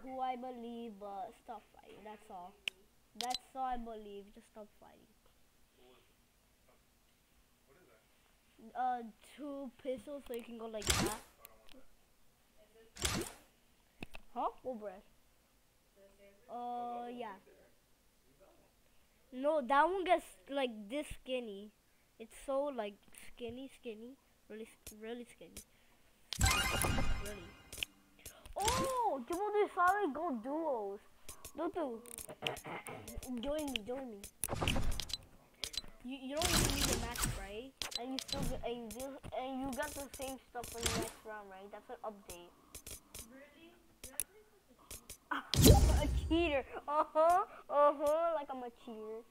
who I believe, but stop fighting. That's all. That's all I believe. Just stop fighting. Uh, two pistols so you can go like that. Huh? What bread? Yeah. No, that one gets like this skinny. It's so like skinny, really skinny, really. Oh, you want to solid gold duos? Dutu, join me. You don't even need a match, right? And you still get, and you got the same stuff for the next round, right? That's an update. A cheater. Like I'm a cheater.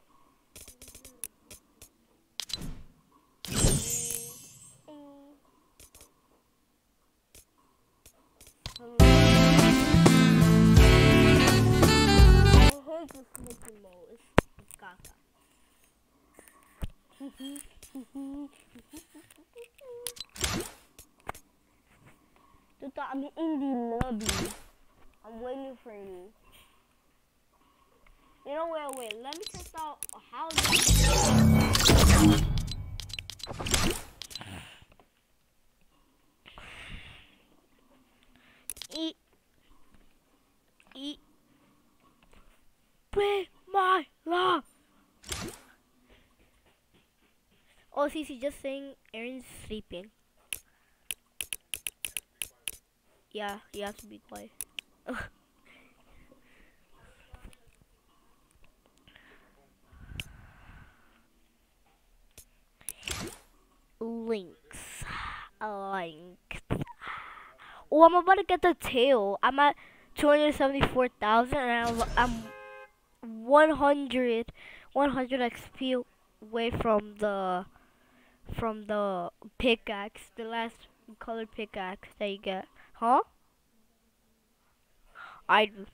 I hate this Mickey Mouse. It's caca. Tuta, I'm in the lobby. I'm waiting for you. You know, wait. Let me test out how. Eat. Break my love. Oh, CC just saying Aaron's sleeping. Yeah, you have to be quiet. Links. Oh, I'm about to get the tail. I'm at 274,000 and I'm 100 XP away from the pickaxe, the last colored pickaxe that you get. Huh? I do.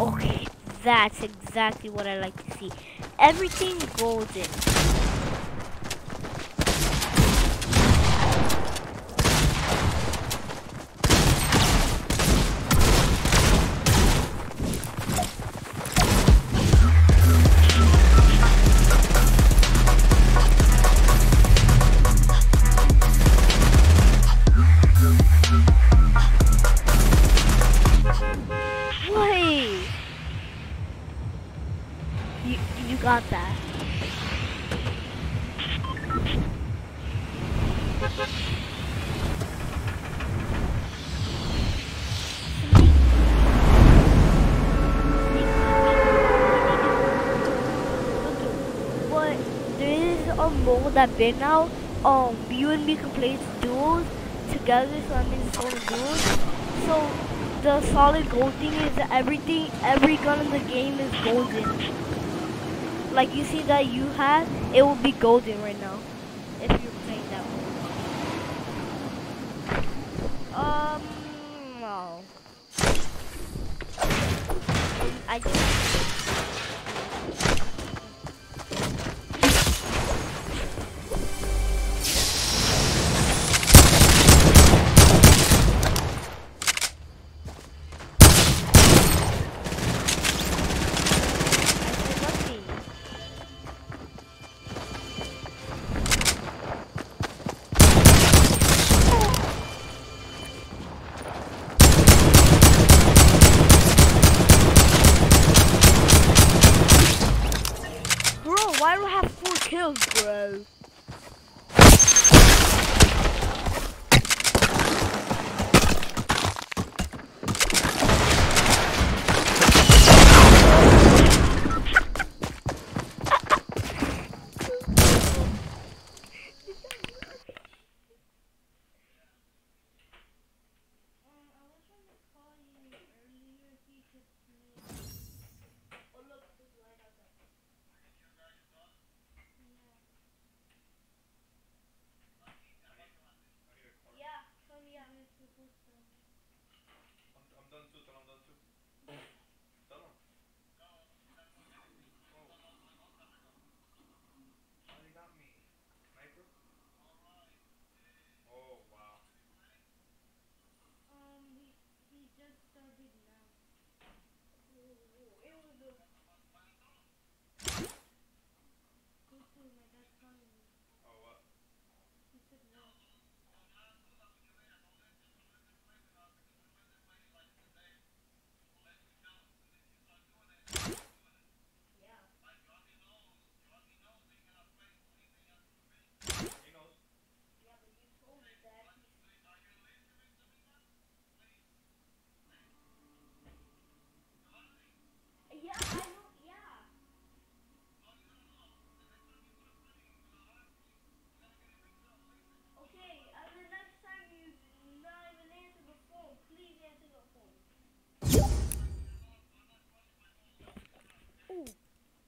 Okay, that's exactly what I like to see. Everything golden. You got that. But there is a mode that been out. You and me can play duels together, so that means it's only duels. So the solid gold thing is that every gun in the game is golden. Like you see that you have, it will be golden right now if you're playing that one. No. I just. Why do I have 4 kills, bro?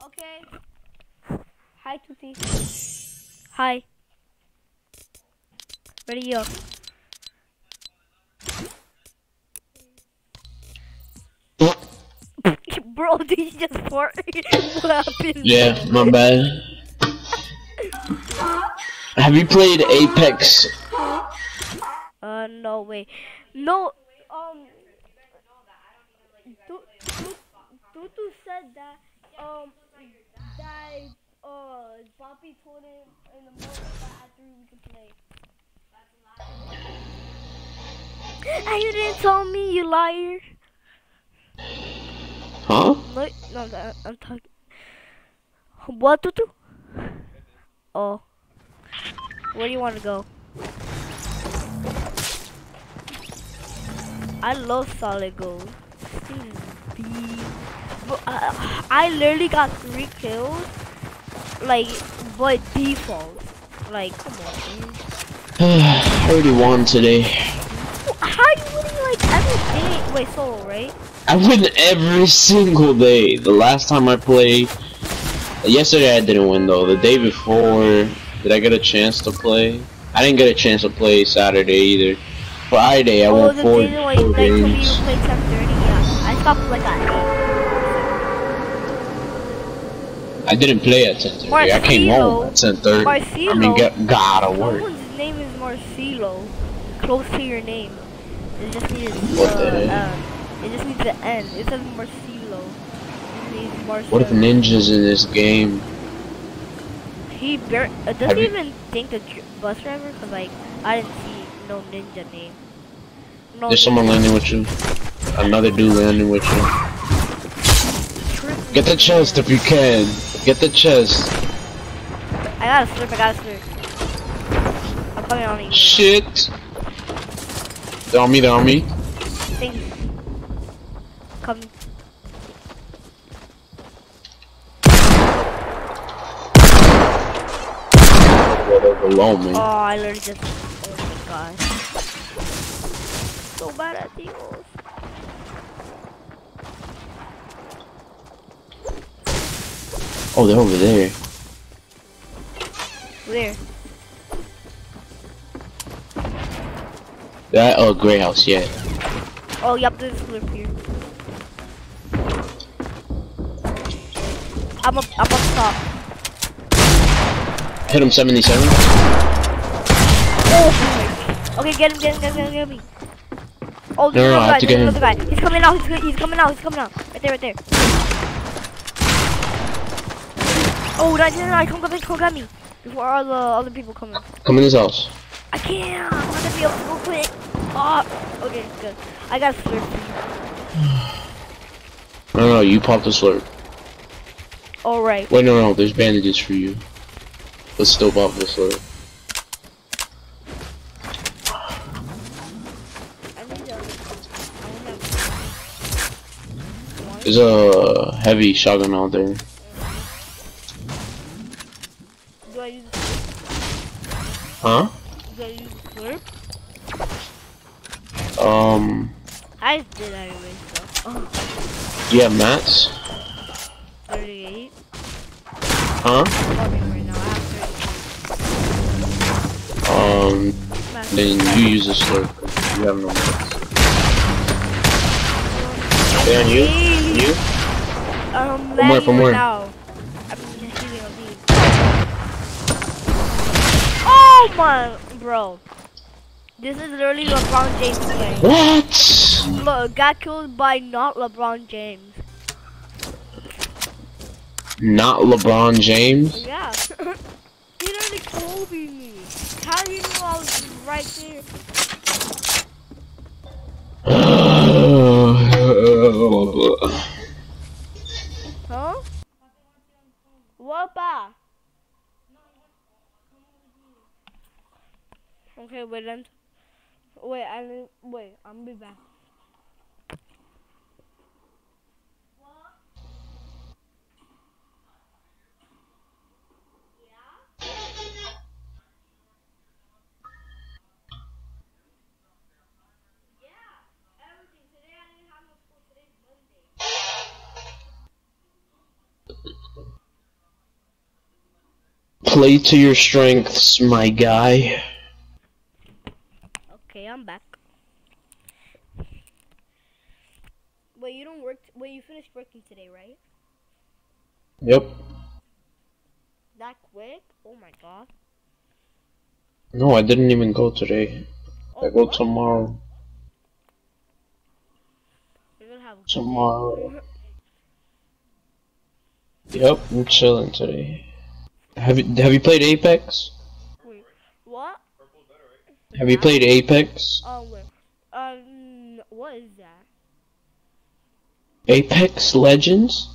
Okay. Hi, Tuti. Hi. Ready up. Bro, did you just fart? What happened? Yeah, my bad. Have you played Apex? No way. No, Tutu said that, that, Poppy told him in the morning that at 3 we could play. And you didn't tell me, you liar. Huh? No, I'm talking. What, Tutu? Oh. Where do you want to go? I love Solid Gold. But, I literally got 3 kills. Like, by default. Like, come on, man. I already won today. How are you winning like every day? Wait, solo, right? I win every single day. The last time I played, yesterday I didn't win though. The day before, did I get a chance to play? I didn't get a chance to play Saturday either. Friday I won 4 games. Like, you played 10:30, yeah. I stopped like at 8. I didn't play at 10:30. I came home at 10:30. Marcelo. I mean, got out of work. Someone's name is Marcelo. Close to your name. It just needs it just needs the N. It says Marcelo. It needs Marcelo. What if Ninja's in this game? He doesn't even think a bus driver, cause like I didn't see no ninja name. No. There's someone landing with you. Another dude landing with you. Get the chest if you can. Get the chest. I gotta slurp. I'm coming on you. Shit. They're on me. Thank you. Coming. Yeah, they're below me. Oh, I literally just. Oh my gosh. So bad at Eagles. Oh, they're over there. Where? That gray house, yeah. Oh, yep, there's a slurp here. I'm up top. Hit him 77. Oh, okay, get him. Oh, there's No, I have to get him. another guy. He's coming out. Right there. Oh, no, come get me. Before all the other people come in. Come in this house. I can't. I'm not gonna be able to go quick. Oh, okay, good. I got a slurp for you. No, you popped the slurp. Alright. Wait, no, there's bandages for you. Let's still pop the slurp. There's a heavy shotgun out there. Do I use the slurp? Huh? Do I use the slurp? I just did anyway, so. Oh. Do you have mats? 38. Huh? Right now. I have 30. Then you use the slurp. You have no mats. Stay on you? You? From where? Now. I'm just shooting on me. Oh my, bro. This is literally LeBron James playing. What? Look, got killed by not LeBron James. Not LeBron James? Yeah. He literally Kobe me. How do you know I was right there? Huh? What ba? Okay, wait then. Wait, I'm gonna be back. Play to your strengths, my guy. Okay, I'm back. Wait, you don't work. Wait, you finished working today, right? Yep. That quick? Oh my god. No, I didn't even go today. Oh, I go what? tomorrow. You're gonna have a good Tomorrow. day. Yep, I'm chilling today. Have you played Apex? Wait, what? Have you played Apex? Wait. What is that? Apex Legends?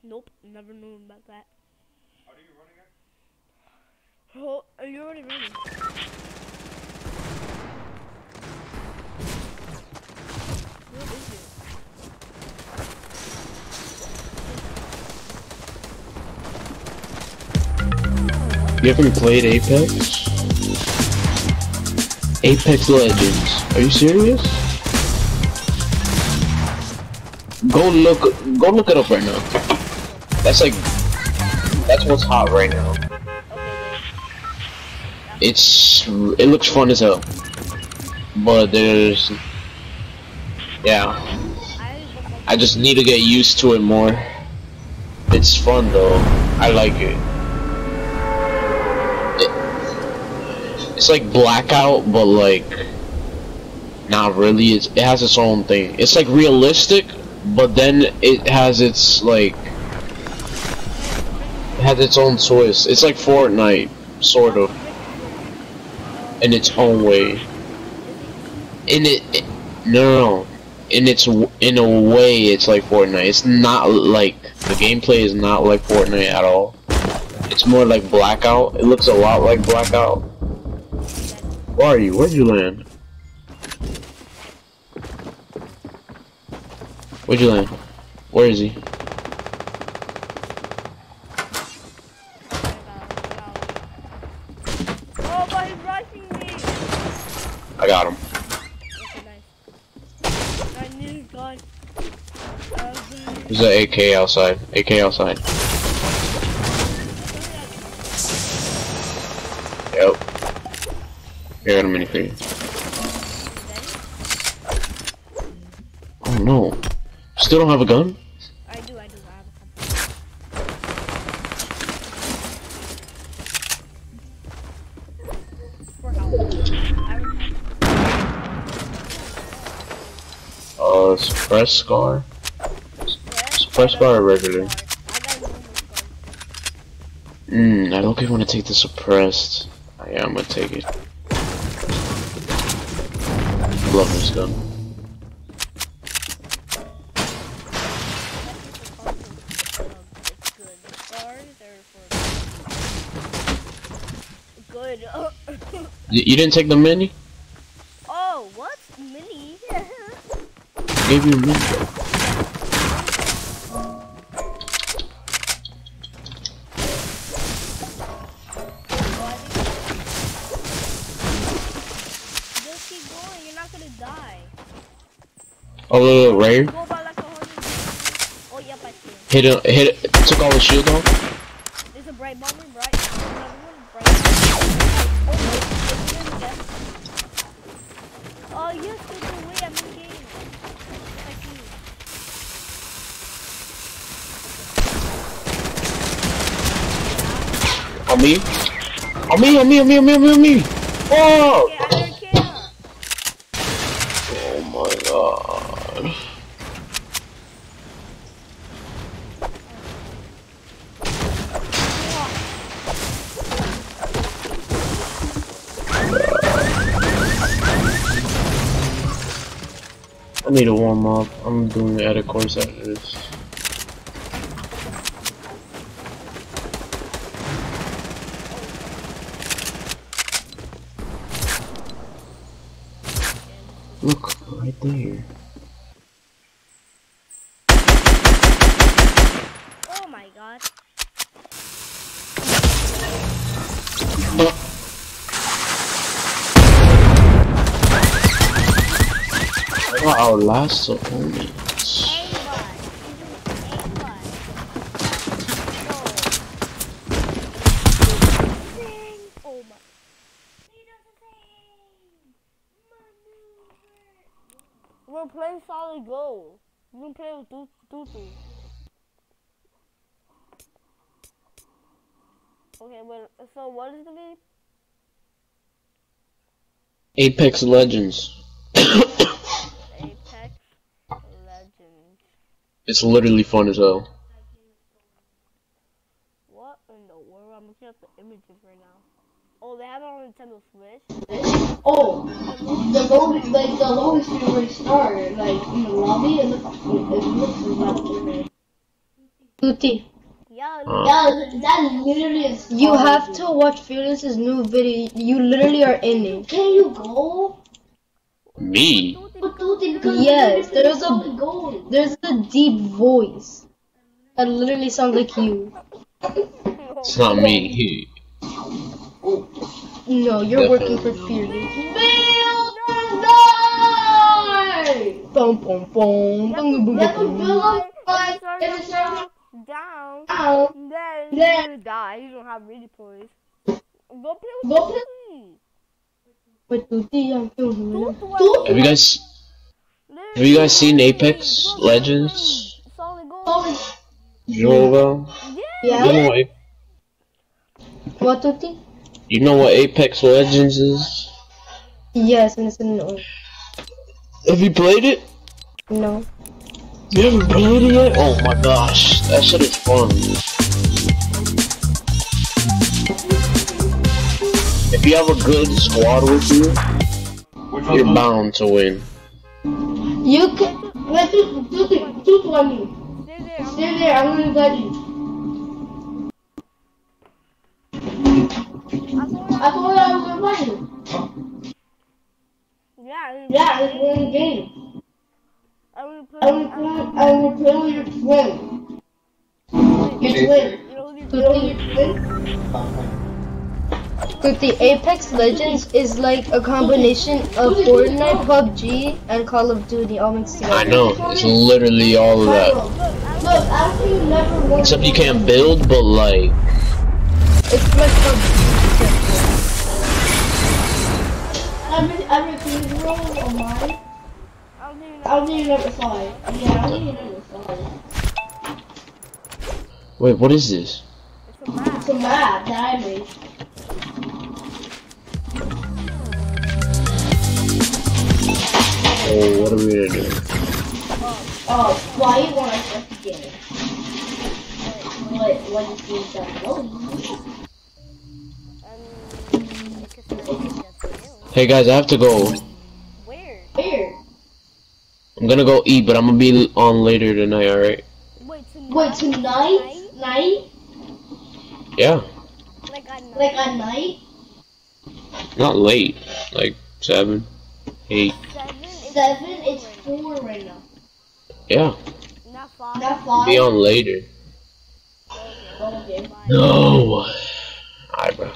Nope, never knew about that. Oh, are you already running? What is it? You haven't played Apex? Apex Legends. Are you serious? Go look it up right now. That's what's hot right now. Okay, It looks fun as hell. But yeah. I just need to get used to it more. It's fun though. I like it. It's like Blackout, but like not really. It has its own thing. It's like realistic, but then it has its own twist. It's like Fortnite, sort of, in its own way. No. In a way, it's like Fortnite. It's not like the gameplay is not like Fortnite at all. It's more like Blackout. It looks a lot like Blackout. Where are you? Where'd you land? Where'd you land? Where is he? oh, but he's rushing me. I got him. Okay, nice. I knew he's gone. There's an AK outside. AK outside. Yep. Here, I got a mini for you. Oh no. Still don't have a gun? I do. I have a for help. Suppress scar? Suppress scar or regular? I don't think I want to take the suppressed. Yeah, I'm gonna take it. Love this gun. Good. You didn't take the mini? Oh, what? Mini? Gave you a mini. Just keep going, you're not gonna die. Oh, look, right here. Go by like 100. Oh, yep, I see him. Hit it. Took all the shield off. There's a bright bomber, right? Another one, bright. Oh, yes, there's a way I'm in game. I see. On me. On me. Oh! Okay, I don't care. Oh my god. need to warm up. I'm doing the edit course after this. Look, right there. Oh my god. Our last opponents. Oh my. We're playing solid gold. You can play with Tutu. Okay, but so what is the name? Apex Legends. Apex Legends. It's literally fun as hell. What in the world? I'm looking at the images right now. Oh, they have it on Nintendo Switch. Oh, the loading screen where you start, like in the lobby, and it looks like Tutti. Yeah, That literally is. You have to watch Fearless's new video. You literally are in it. Can you go? Me? But Tutti, because Yes, there's a there's a deep voice that literally sounds like you. It's not me. No, you're working for Fearless. Boom, boom, boom, boom, boom, boom, boom. down. Ow. Then you die. You don't have really points. Go play with Tutti. But Tutti, I'm feeling Have you guys seen Apex Legends? Solid gold. Joga? Yeah. What, Tutti? You know what Apex Legends is? Yes, and it's a no. Have you played it? No. You haven't played it yet? Oh my gosh, that shit is fun. If you have a good squad with you, you're bound to win. You can. Let's do Tutti. Stay there. I'm gonna guide you. I told you I was gonna find you. Yeah, it's one game. I will play with your twin. Your twin. Tutti, Apex Legends is like a combination of Fortnite, PUBG, and Call of Duty all mixed together. I know, it's literally all of that. Look, after you never won. Except you can't build, but like... It's like PUBG. Every please roll on mine. I don't think you never saw it. Yeah, I don't think you never saw it. Wait, what is this? It's a map that I made. Oh, what are we gonna do? Oh, why you want us to get it? What you think that Hey guys, I have to go. Where? I'm gonna go eat, but I'm gonna be on later tonight, alright? Wait, tonight? Night? Yeah. Like at night? Not late. Like 7, 8. 7? It's 4 right now. Yeah. Not 5. Not 5? Be on later. Okay. No. Alright, bro.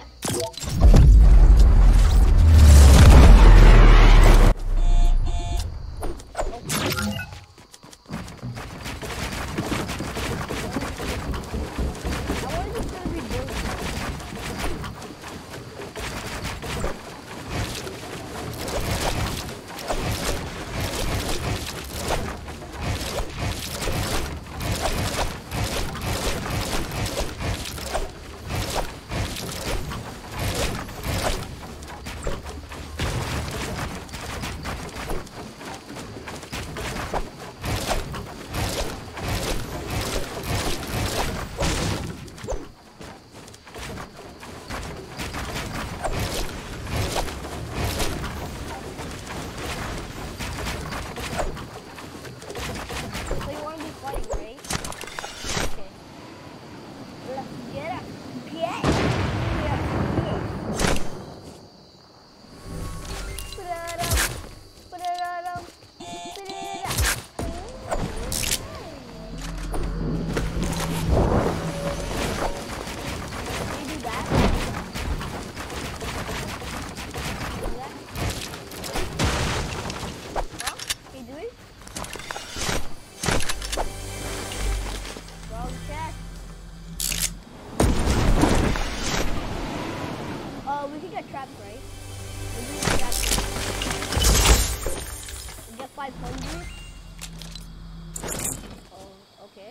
500. Oh, okay.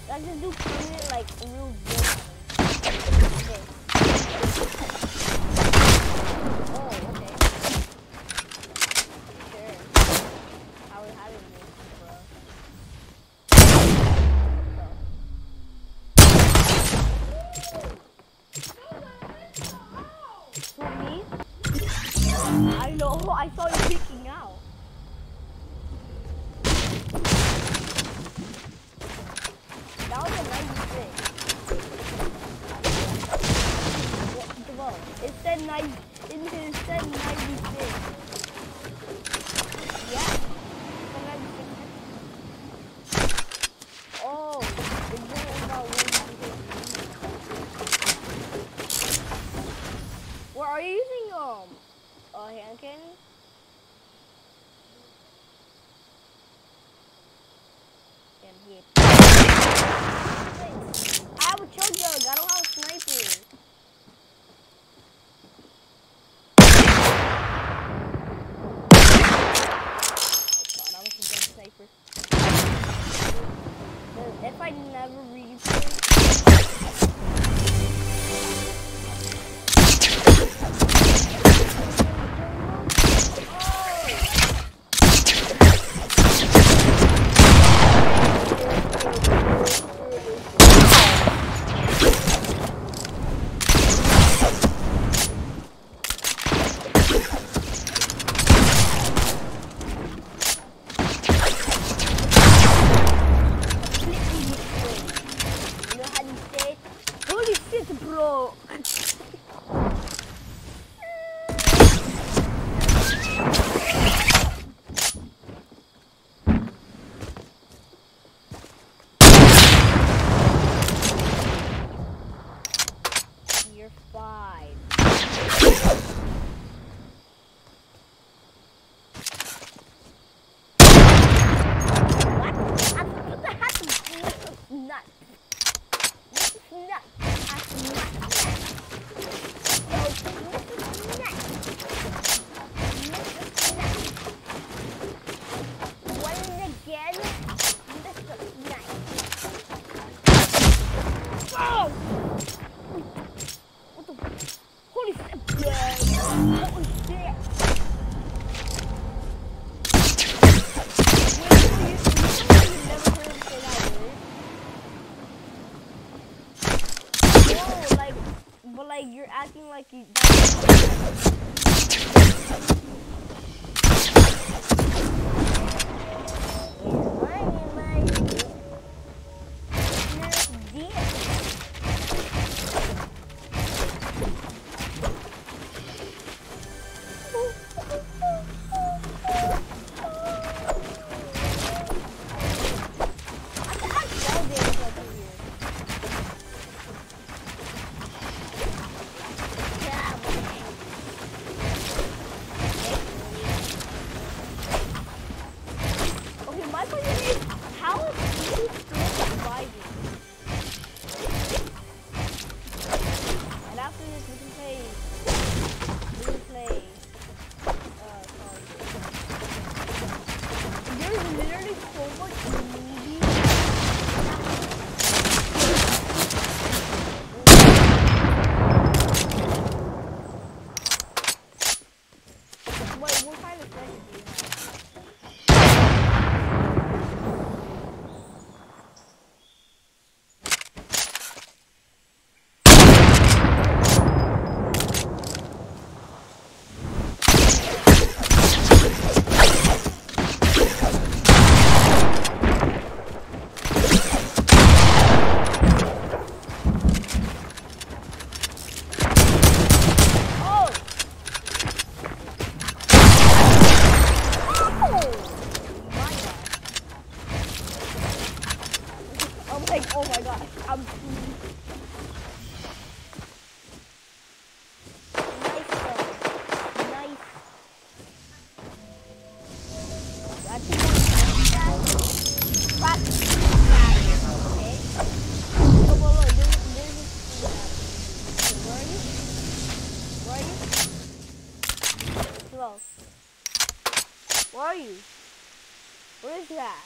Let's just do permanent, like, real good. Okay. Oh, okay. Sure. How we having this, bro? Who, me? I know, I saw you peeking out. That was a 96. Well, it said 90. It said 96. Yeah. It said 96. Oh, it didn't about 196. Well, are you using a hand cannon? And hit. I have a chug jug. I don't have a sniper. Oh God, I was a good sniper. If I never replay. Bro. You're fine. What? That's nuts. This is nuts. That's nuts. But like you're acting like you. Oh my god, I'm nice though. Nice. I think practice. Okay. Whoa, there's this thing happening. Where are you? Slow. Where are you? Where is that?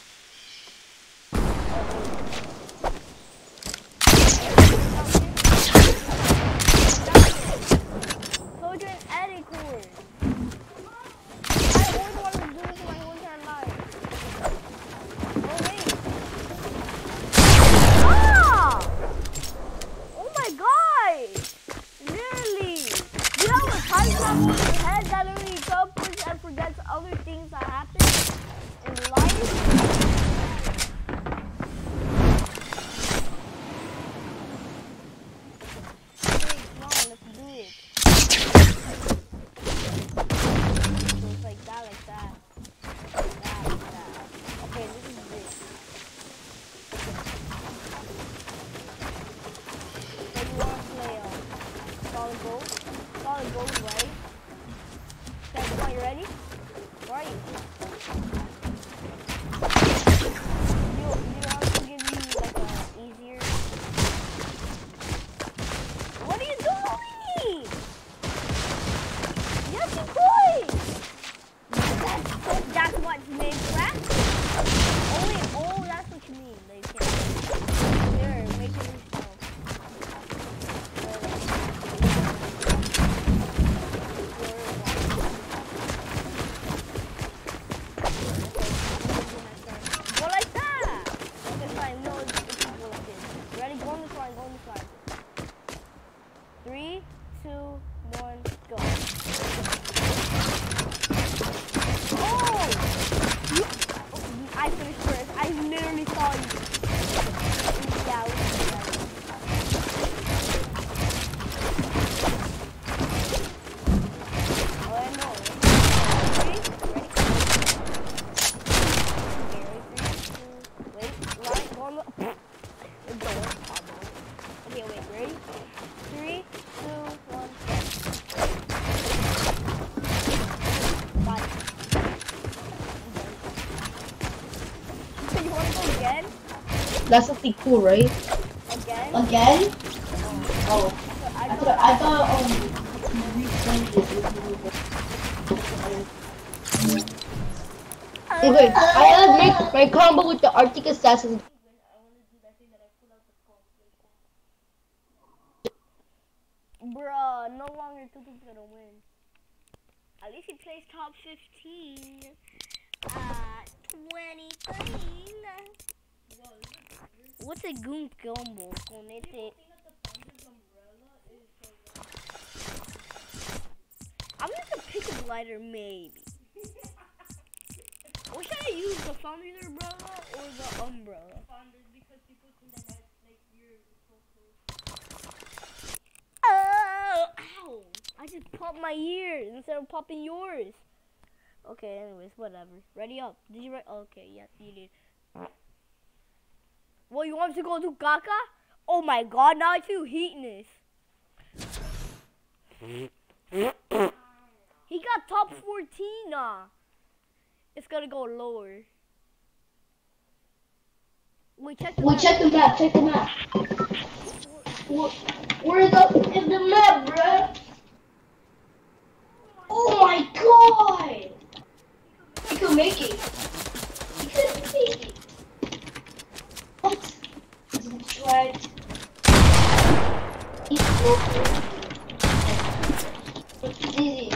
Soldier and Eddie Core. I always wanted to do this my whole entire life. Oh wait. Ah! Oh my god! Literally. You know what time travel in your head that literally comes and forgets other things that happen in life? That's something cool, right? Again? Oh. I thought Okay, I gotta make my combo with the Arctic Assassins. Bruh, no longer Tutu's gonna win. At least he plays top 15. 2013. What's a goon combo? Con este. I'm gonna pick a glider, maybe. Or should I use the Founder's umbrella or the umbrella? Because people think that like you're so close. Oh, ow! I just popped my ears instead of popping yours. Okay, anyways, whatever. Ready up. Did you okay, yes, you did. Well, you want to go to Kaka? Oh my god, now I feel heatness. He got top 14 It's gonna go lower. Wait, check the map. check the map. Where's up in the map, bruh? Oh my god! He could make it. He could make it. What? That's right. He's broken. It's easy.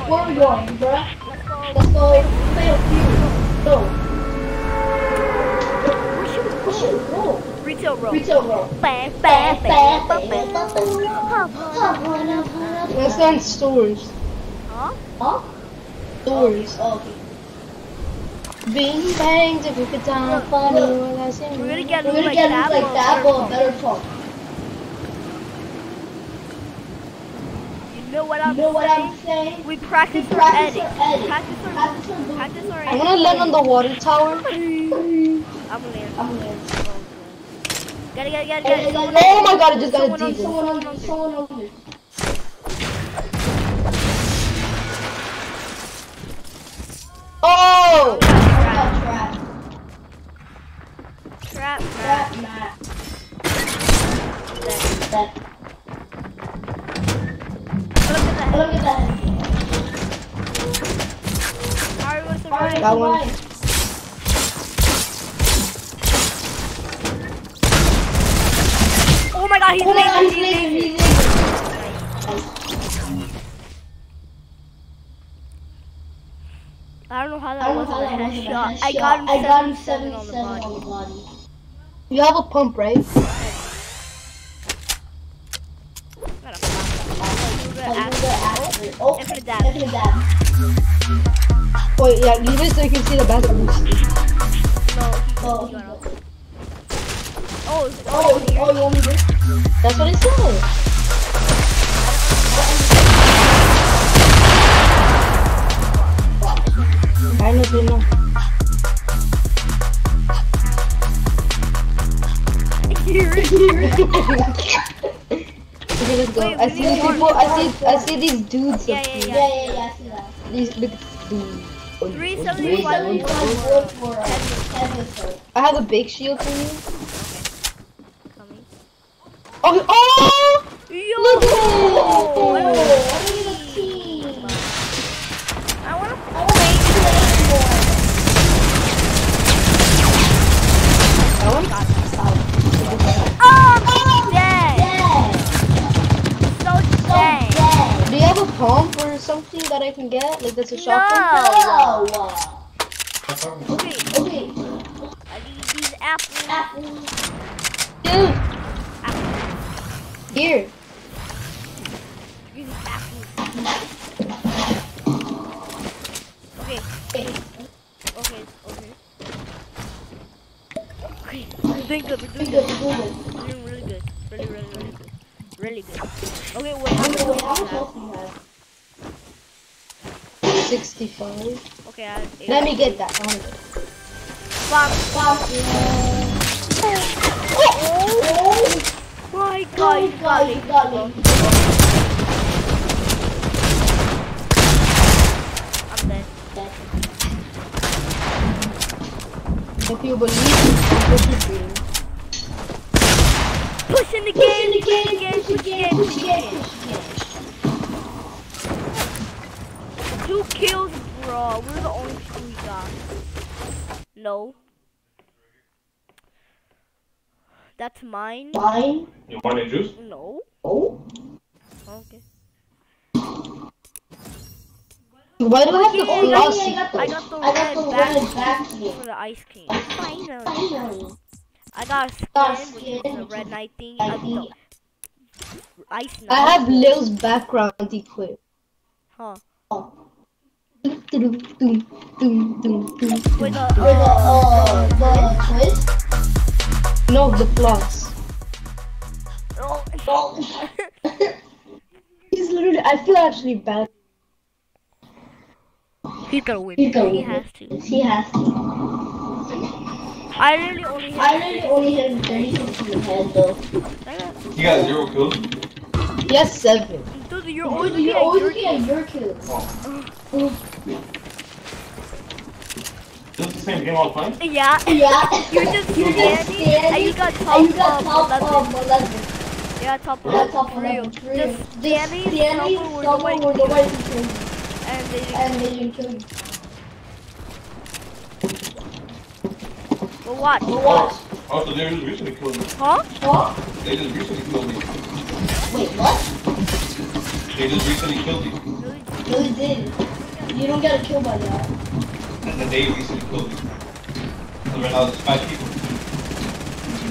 Where are we going, bruh? Let's go. Go. roll. Retail roll. Retail roll. Bam, bam, bam, bam, bam. That's on stores. Huh? Huh? Stores. Okay. Bing bang, the time, funny. We're gonna get We're loot gonna like get that, like that, but better talk. You know what You know what I'm saying? saying? We practice our Practice edit. our edit. Practice our Practice our I'm gonna land on the water tower. I'm gonna land. I'm gonna. Get it. Oh my god, I just got a Someone deep. Someone over there. Oh! Trap. Matt. Look Look at that. at that. Alright, what's the right? That one. Oh my god, he's Oh my god, he's lazy. lazy. I don't know how I that don't know wasn't how a that wasn't a headshot. headshot. I got him 77 on the on body. the body. You have a pump, right? Not a flashlight. Oh, Infinite dab. Infinite dab. Wait, yeah, leave it so you can see the back boost. Oh, No, he got off. Oh, you want me to? That's what it said. I know, I know. Okay, let's go. Wait, I we see need these more. people. I see these dudes. Yeah. I see that. These look at these dudes. 375 wood for a headless. I have a big shield for you. Coming. Oh! Oh! Yo! Look at Oh, it! I need a team. I wanna I want to play more. That one? Oh, dead! Yeah. So dead. Yeah. Do you have a pump or something that I can get? Like that's a shotgun? No. Okay, Okay. I need these apples. Dude! Apples. Here. These apples. Okay. Okay. We're doing good. We're doing good. We're doing really good. Really good. Okay, wait. How many do you have? 65. Okay, I have 8. Let me get that. Oh my god, you got me. I'm dead. If you believe in Pushing the game. Two kills, bro. We're the only two we got. No. That's mine. Fine. You want a juice? No. Oh. Okay. Why do I have to Yeah, cross I it? got the I got the red back for the Ice King. Finally. Finally. I got a skin, which is the red knight thing. I got the ice knight. I have Lil's background equipped. Huh. Oh. With With the the twist. No, the floss. oh. He's literally, I feel actually bad. He's gonna win. He's gonna He win. has to. He has to. I really only hit. I really only hit him 36 in the head though. You got 0 kills? Yes, 7. Dude, you're always You're getting always your getting your kills. This is the same game all the time? Yeah. Yeah. You're just standing and you got top, And you got top 11. 11. Yeah, top Yeah, 11. top For real. 11. For real. Just standing somewhere somewhere where where nobody nobody can kill you. and they just, And they didn't kill you. but watch. But watch. Oh, so they just recently killed me. Huh? Huh? They just recently killed me. Wait, what? They just recently killed me. No, you didn't. You don't get a kill by that. And then they recently killed me. So right now there's 5 people.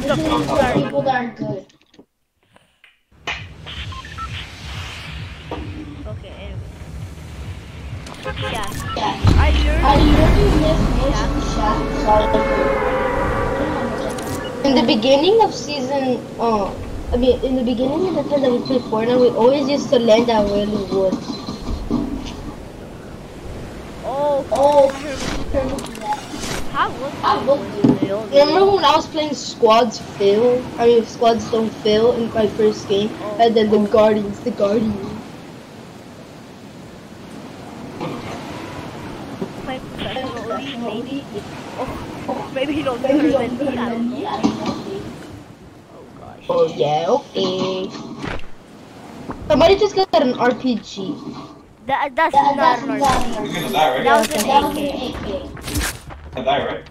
the people that are people that are good. Okay, anyway. Yeah. Yeah. I I learned literally missed most of the shots. Sorry. In the beginning of season, in the beginning of the time that we played Fortnite, we always used to land at Wailing Woods. oh, how was Remember when I was playing Squads Fail? Squads Don't Fail in my first game, and then the Guardians. Playing professionally, maybe? Oh, maybe he knows better than me, I don't know. Oh gosh. Oh yeah, okay. Somebody just got an RPG. That's not an RPG. You're gonna die, right? That was an That was AK. an AK. Gonna die, right?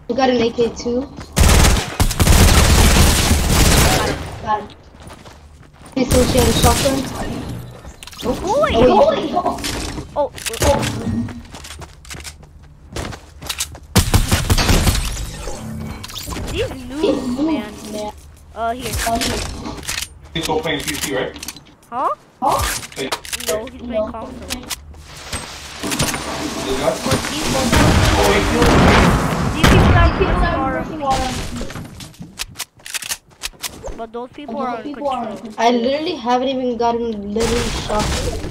We got an AK-2. Got him. Please don't share the shotgun. Oh, oh, these noobs, man. Here. He's still playing PC, right? Huh? Hey, No, he's playing console. this guy? But Oh, these people People are working on but those people are on control. I literally haven't even gotten literally shotgun.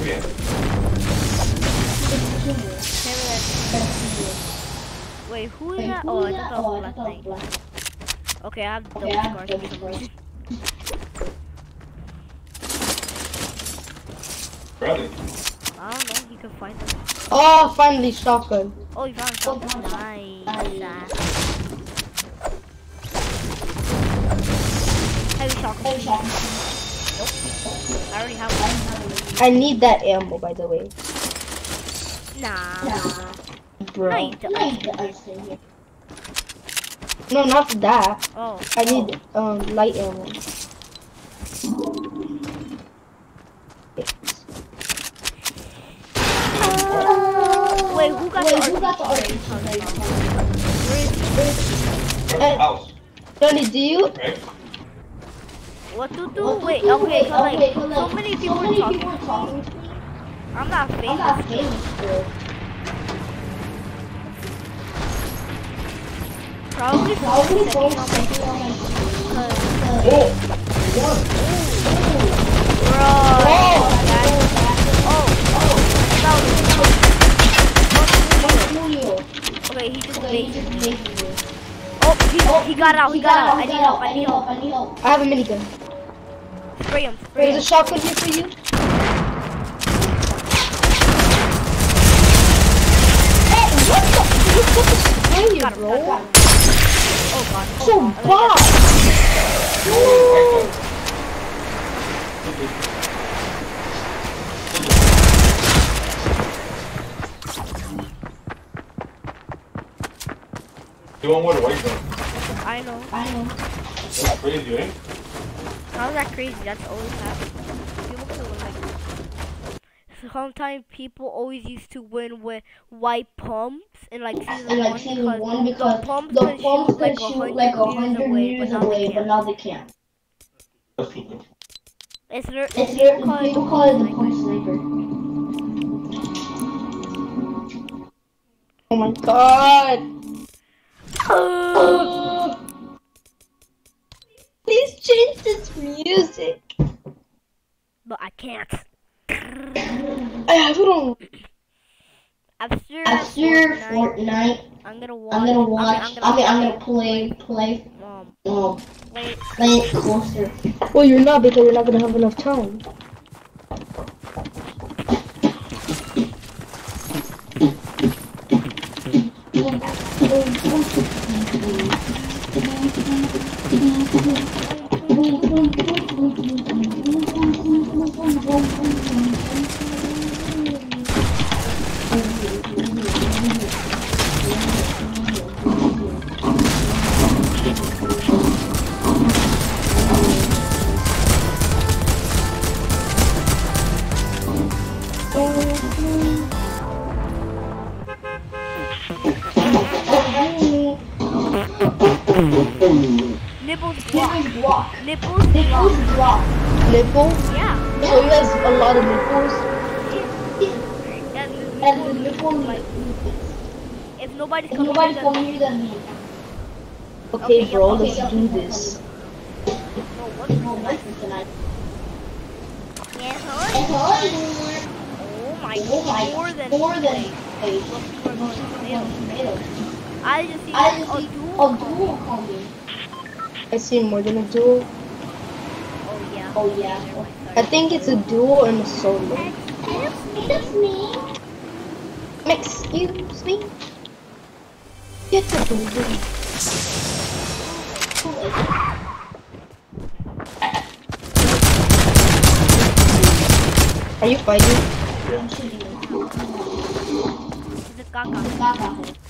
yeah. Wait, who is that? Oh, I thought that was black thing. Okay, I have double scars for some reason. Bradley. I don't know, you can find them. Oh, finally shotgun. Oh, you found something. Nice. Heavy shotgun. Nope. I already have one. I need that ammo, by the way. Nah. Bro. I need the No, not that. Oh. I need light ammo. Wait, who got the orange? House. Johnny, do you? Right? What to do? Wait, okay, so like, so many people are talking to me. I'm not famous. Probably phone second on my Okay, he just made. Oh, he got out. I need help. I have a minigun. Spray him. There's a shotgun here for you. Hey, what the? You put the spray, Got him, bro. got him. Oh god. So bad. You want more to white gun. I know. That's crazy, eh? How's that crazy? That's always happened. People can win like sometimes people always used to win with white pumps in like season one because the pumps can shoot like 100 meters away, but now they can't. That's stupid. It's people call it the pump sniper. Oh my god. Please change this music. But I can't. I have it on. After Fortnite, I'm gonna play it closer. Well, you're not because you're not gonna have enough time. Nipples block. Nipples block. Nipples Nipples block. block. Nipple? Yeah. So he has a lot of nipples? And And the nipple like if nobody's if coming, nobody's then coming here, then me. Okay, Okay, bro, okay, let's do this. no, what's No, listen tonight. yes, And huh? so, Oh my, oh my, more than more than eight. eight. We're going tomatoes. Tomatoes. I just see I just a see dual. a dual combi. I see more than a duo. Oh yeah. Oh yeah. I think it's a duo and a solo. Excuse me. Excuse me? Get the building. Are you fighting? I'm shooting him. It's a caca. Gaga.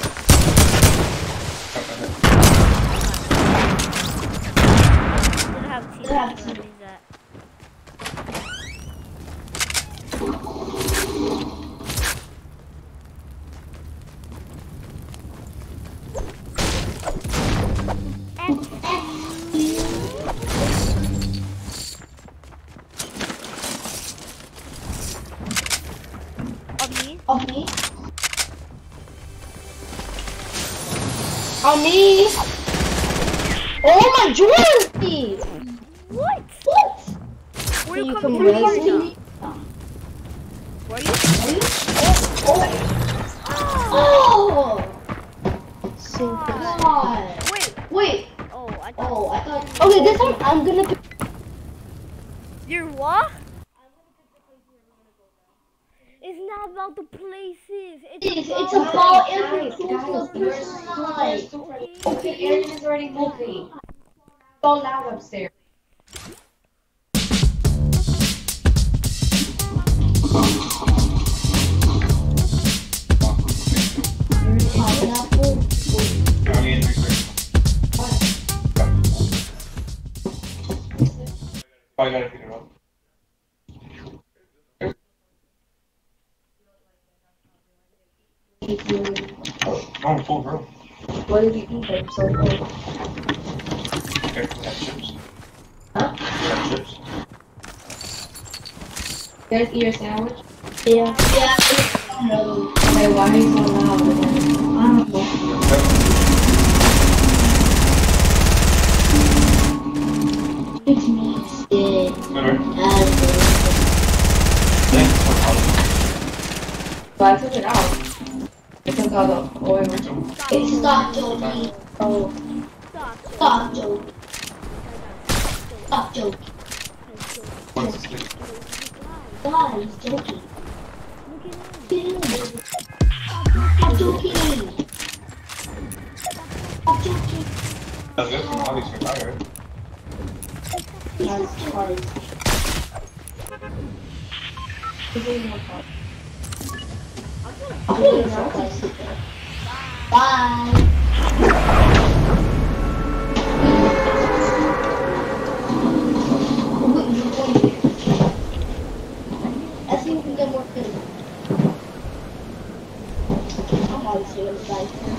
Doesn't have teeth. Doesn't have so that teeth. means that. Of me? Of me? On me! Oh my Jordan! What? What? Where Can you you coming come from res right now? me? Where are you? Oh! Sync this. God. Wait. Wait. Oh, I thought. Oh, I thought. Okay, this time I'm gonna pick. You're what? It's not about the places. It's about if you choose the personalized. Okay, Aaron is already moving. So loud upstairs. Pineapple. I gotta figure it out. Oh, full room. What did you eat? I'm so full. Okay, we have chips. Huh? We have chips. You guys eat your sandwich? Yeah. Yeah. No. Okay, why are you so loud again? I don't know. It means it has Thanks for So I took it out. I took out the oil. it's stop joking. Oh, Stop joking. Stop joking. What's the sleep? God, he's joking. Stop joking. Stop joking. That's good. Obviously, tired. That's hard. I'm gonna surprise you. Bye. Wait, you're going here. Let's see if we can get more food. I'm obviously gonna die here.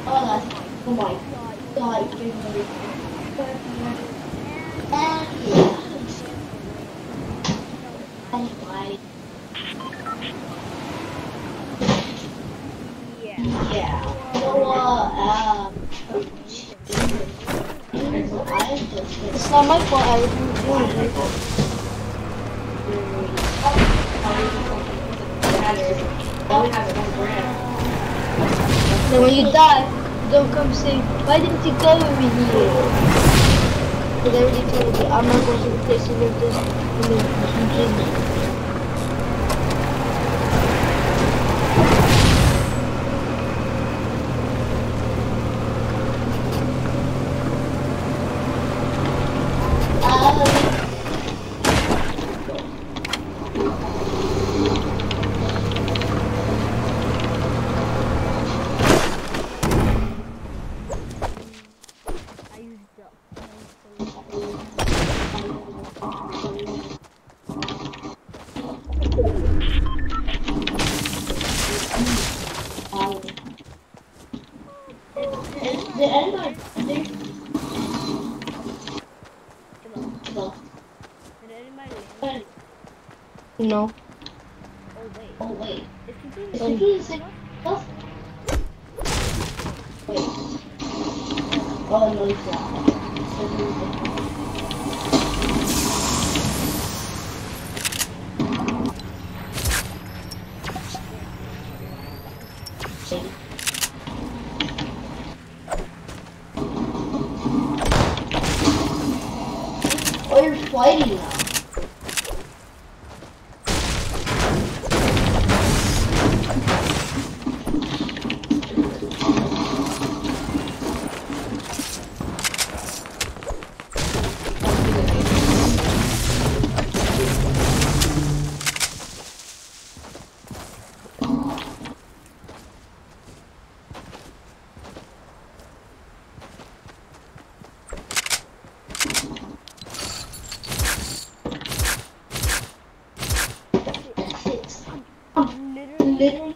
Oh, that's, oh my god, you're gonna be and yeah. Anyway. Yeah. Yeah. So, It's not my fault. I was doing it. Then when you die, don't come say, why didn't you go with me here? Because I already told you, I'm not going to the place you live this in the beginning. I used the. No. Oh wait. It's Is completely it doing the same stuff? Wait. Oh no, it's not. It's doing the same. Oh, you're fighting now. Literally.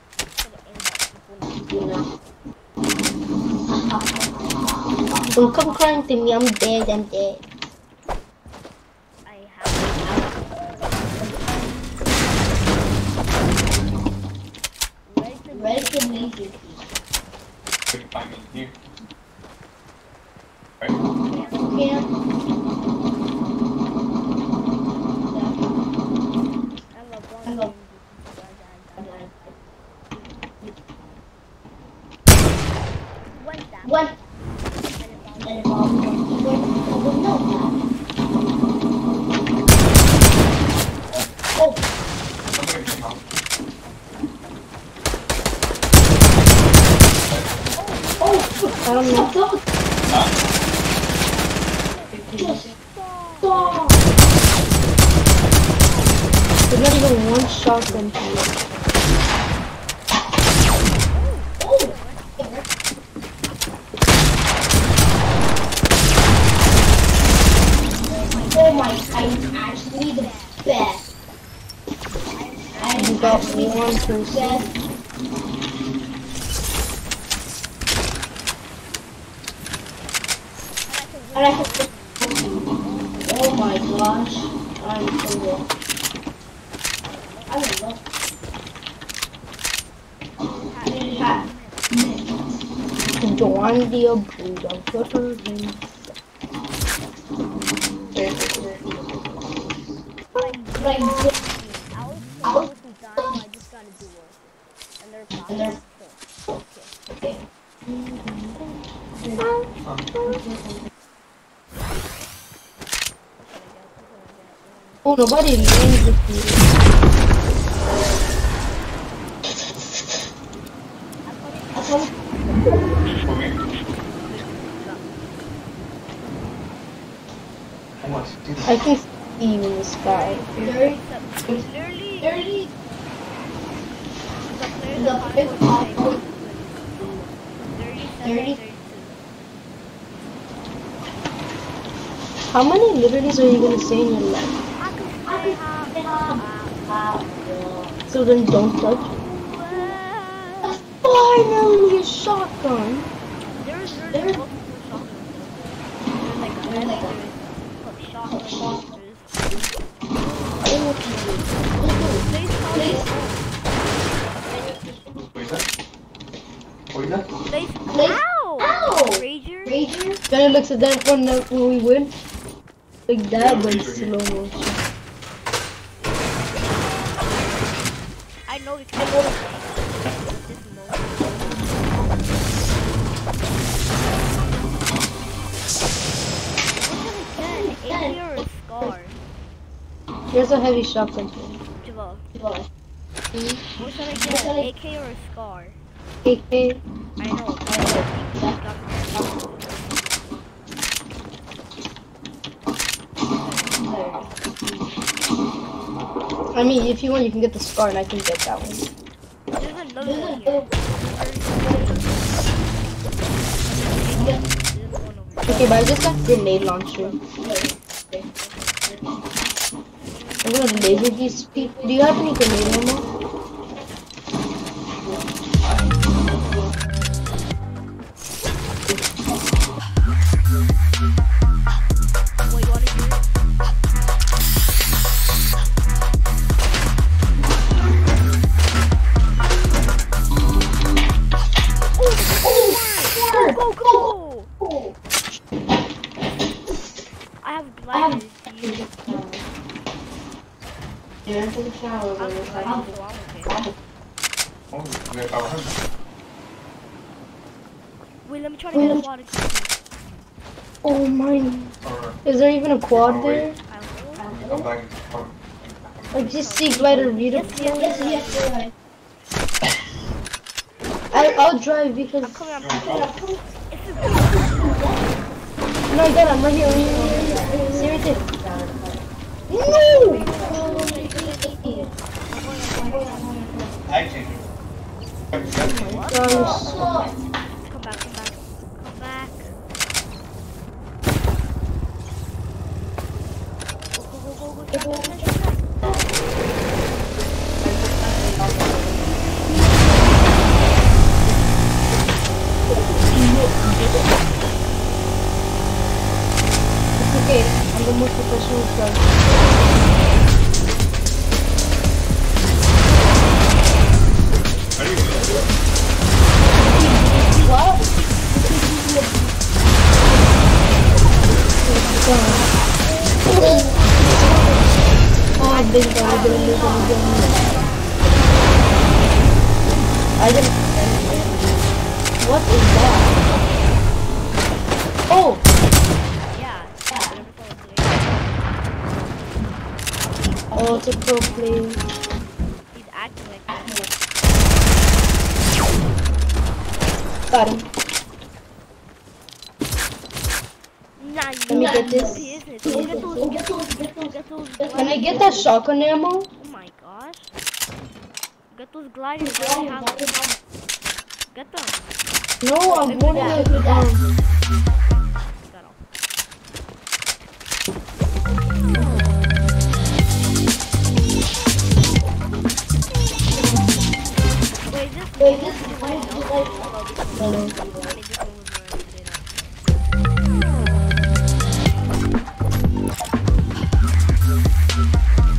Don't come crying to me. I'm dead. I'm dead. I have Red the laser key. Could find me here. Right? Yeah. I love What? And it all no. Oh, Somebody came out. I don't know. Stop. There's not even one shotgun here. Oh my, I'm actually the best. You got one person. And I have oh my gosh, I'm so low. I don't know. Join the brood of butters. I just got a duel. And they're fine. Okay. Oh, nobody names with me. For me. How much? I can see you in the sky. Literally, The fifth hot 30. How many liberties are you gonna say in your life? So then don't touch. Finally a shotgun. There's multiple shotguns. There's like shotguns. What is that? Ow! Rager? Then it looks at that one when we win. Like that, but it's slow motion. I know it's kind of AK or a scar? There's a heavy shotgun here. Javal. What should I get? AK or a scar? AK. I know. I mean, if you want, you can get the scar, and I can get that one. There's another one here. Okay, but I just got grenade launcher. I'm gonna laser these people. Do you have any grenade ammo? channel I'm was like, fine, so I'm okay. Oh, yeah, I heard. Wait, let me try to get a water. Oh my. Or, Is there even a quad there? I will. I'm like, Like, just see glider read it. Yes, you're right. I'll drive because. I'm coming. No, I got it. I'm right here. See right there. No! I can't. Gosh. Come back. Come back. Go. It's okay. I'm the most professional driver. Oh, I didn't go. I didn't. What is that? Oh! Yeah. Oh, it's a pro play. He's acting like that. Got him. Nah, Let me get this. Get those Can I get that shotgun ammo? Oh my gosh. Get those gliders. I have them. Get them. No, I'm holding it. Got 'em. Wait, this is I need this one was already today.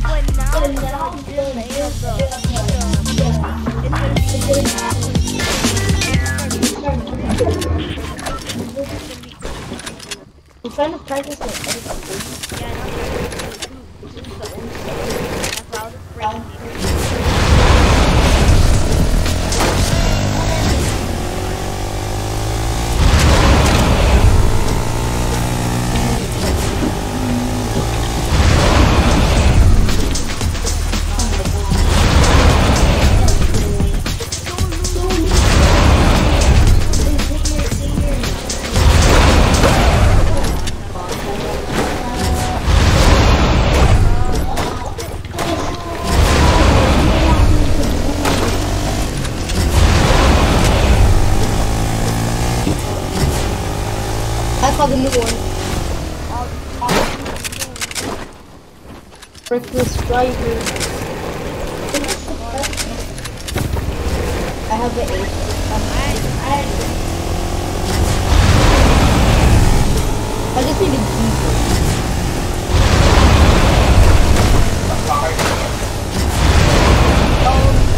But now the delay of the I'm trying to practice my editing. I call the new one. Reckless driver. I have the 8. I just need a diesel.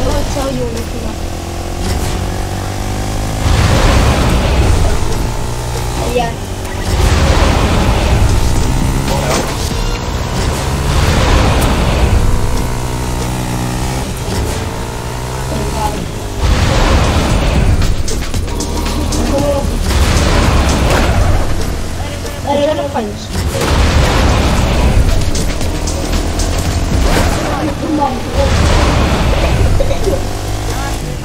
It will tell you when you come up. Yeah. I'm trying to punch.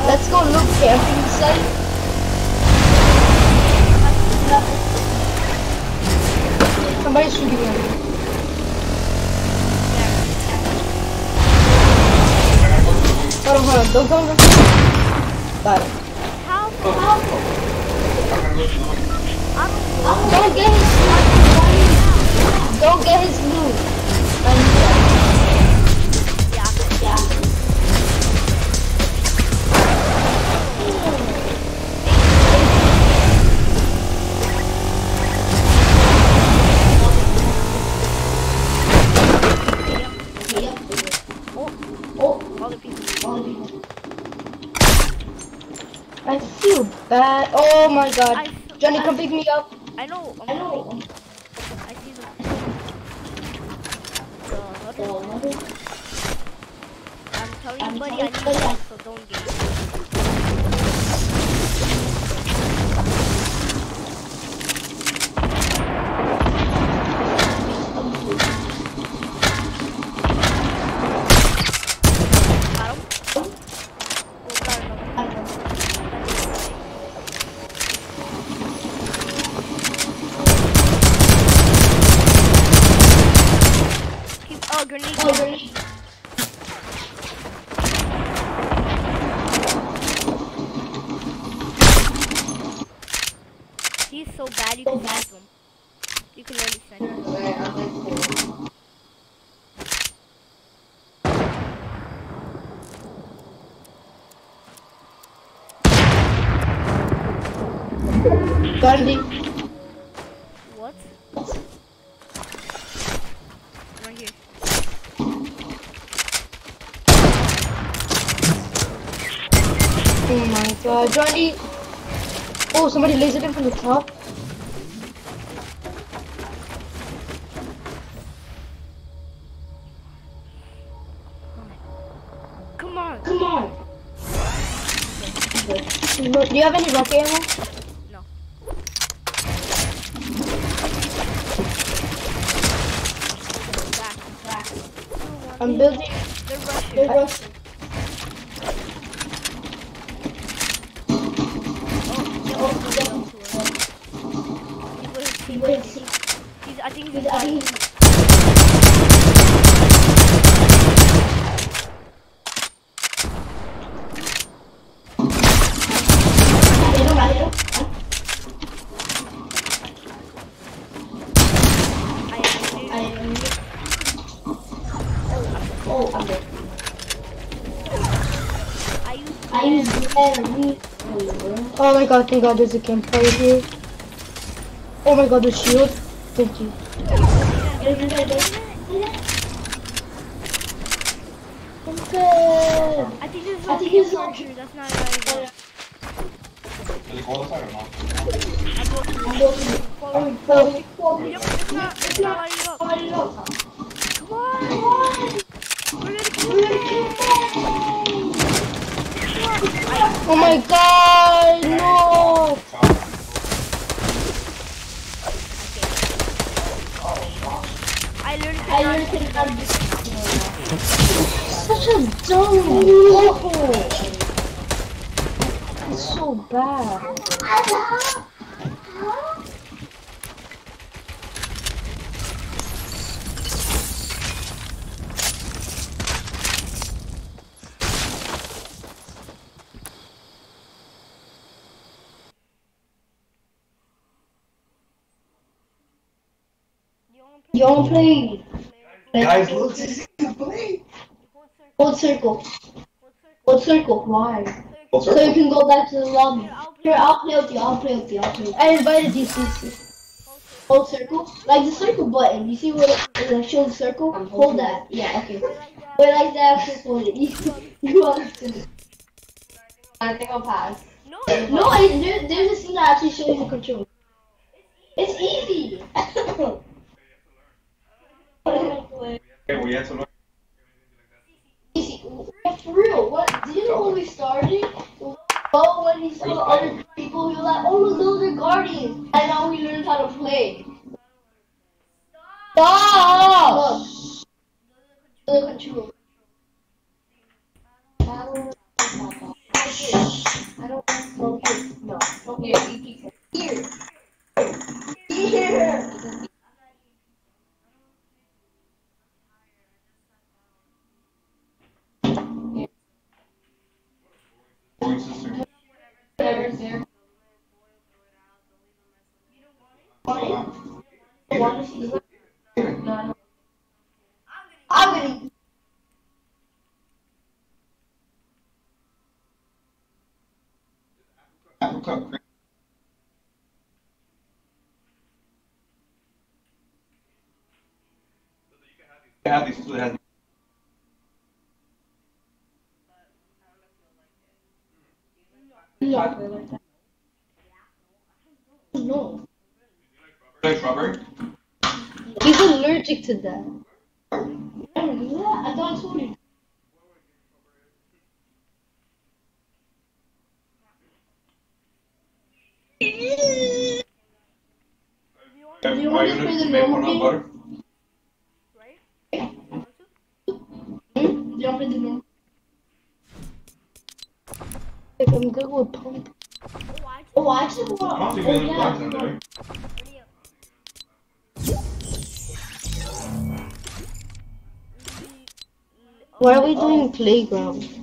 Let's go look camping site. Somebody's shooting at me. Hold on, don't go. Got it. Don't get his loot. Don't get his loot. I feel bad. Oh my god. Johnny, come pick me up. I know. I see the telling you, buddy, I need help, so don't get it. Got him? Oh, got another. Grenade. Oh, grenade. He's so bad you can snipe him. You can really snipe him. Okay, I'm like, Gandhi. What? Right here. Oh my god, Johnny. Oh, somebody lasered him from the top. Come on. Come on. Do you have any rocket ammo? No. Back. I'm building. They're rushing. They're rushing. I think he's Oh, I'm dead. I use Oh my god, thank god there's a campfire here. Oh my god, the shield. Thank you. I think this is archer. That's not right. Does it go outside or not? Yep, it's not lighting up. Come on. We're gonna kill it. Oh my god, no! I learned to Such a dumb local. It's so bad. You wanna play? Guys, look, this is play. Hold circle. Hold circle. Why? What's So you can go back to the lobby. Here, I'll play with you. I invited you, Cece. Hold circle. Like the circle button. You see what it shows circle? Hold that. Yeah, okay. Wait, like that. Just hold it. You understand. I think I'll pass. No, There's a thing that actually shows you the control. It's easy. Okay, we had to learn. Easy. For real, what? Do you know when we started? Oh, when he saw other people, he was like, oh look, those are guardians. And now we learned how to play. Stop! Look. The control. I don't want to smoke it. No, smoke it. Here. Here! Whatever's there. No. I'm gonna. Apricot. You have these two that has. No. Like strawberry? He's allergic to that. I don't do that. I thought I told you. Do you want to spray the normal game? butter? Do you want to play the normal? I'm good with pump. Oh, I actually want. I don't think Oh, there's any yeah. bugs in there. Why are we doing playground?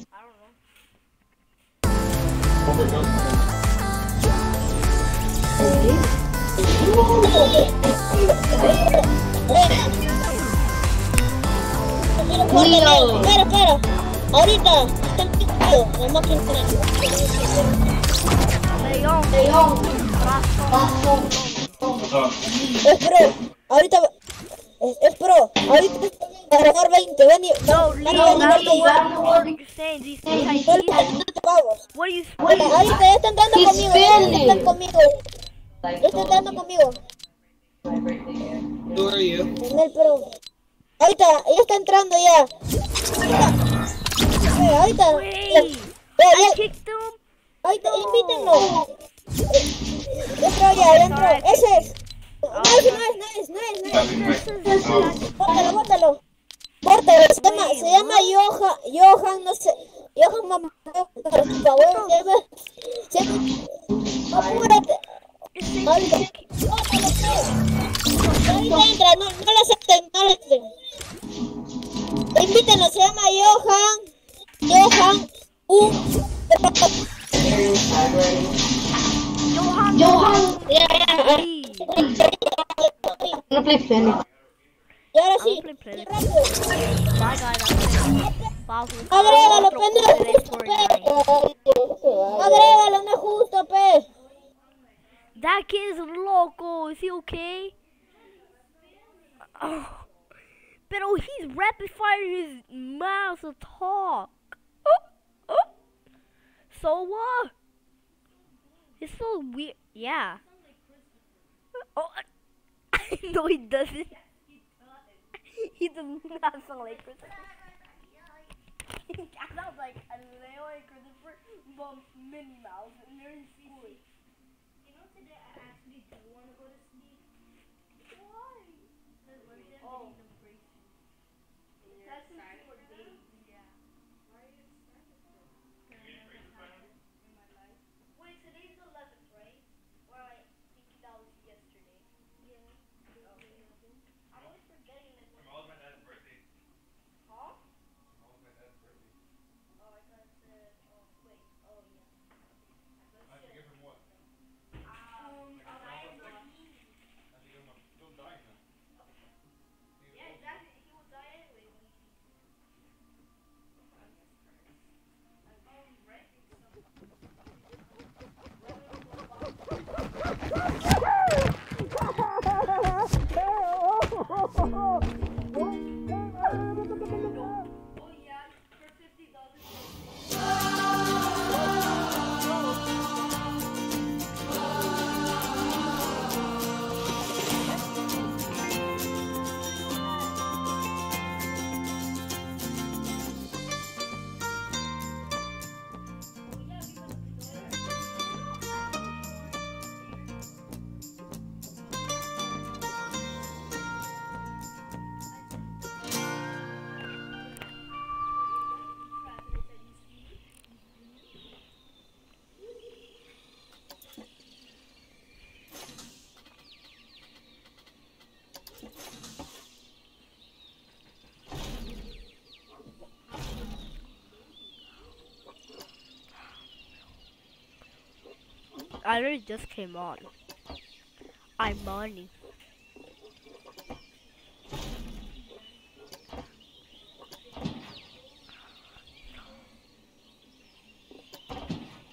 Leo. Espera. Ahorita están picando la máquina. León. Es pro. Ahorita. Es pro. Ahorita a ganar 20. Ven y. No, Leo, that's the word you're saying. These Pavos. What are you Ahorita ya están dando He's conmigo. Spanish. Ya están dando conmigo. Who are you? En el pro. Ahorita, ya está entrando ya. Ahorita. Wait, Ya, I kicked them? ahorita, invítenlo. Ya entró. Ese es. Nice. Bótalo. Se llama Johan, no sé. Johan mamá. Por favor, se llama. Apúrate. Ahorita entra, no lo acepten. Invítenlo, se llama Johan. Johan. No play Spanish. Y ahora sí, play Planet. rápido. My God, I'm Agrégalo, pendejo, Agrégalo, no es justo, pe. That kid is loco. Is he okay? Oh. But he's rapid firing his mouth to talk. So what? It's so weird. Yeah. Oh, no, he doesn't. He does not sound like Christopher. He sounds like a Leo and Christopher, but Minnie Mouse, and they're in school. You know, today I actually do want to go to sleep. Why? Because we're getting the break. That's excited for days. Yeah. Why are you excited for? Because I never had it in my life. Wait, today's the 11th, right? Or I think that was yesterday. Yeah. I'm always forgetting it. Tomorrow's my dad's birthday. Huh? Tomorrow's my dad's birthday. Oh, I thought it said, wait, oh yeah. I forget from what? He'll die now. Yeah, exactly. He will die anyway when he I literally just came on. I'm money.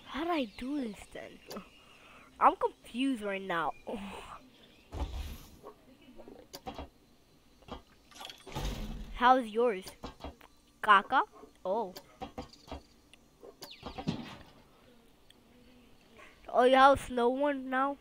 How did I do this then? I'm confused right now. How's yours? Kaka? Oh. Oh, you have a snow one now?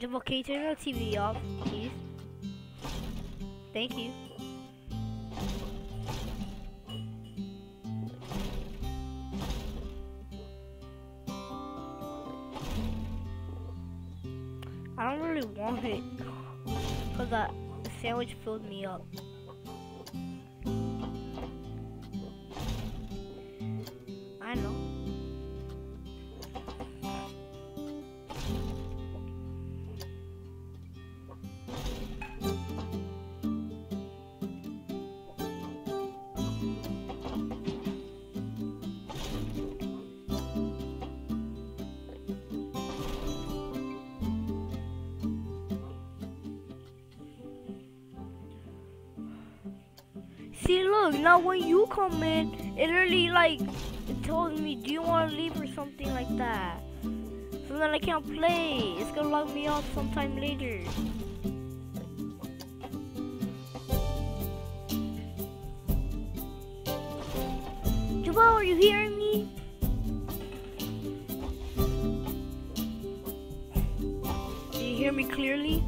Devil, can you turn your TV off, please? Thank you. I don't really want it because the sandwich filled me up. I know. See, look, now when you come in, it literally like it tells me, do you want to leave or something like that? So then I can't play. It's gonna log me off sometime later. Jabal, are you hearing me? Do you hear me clearly?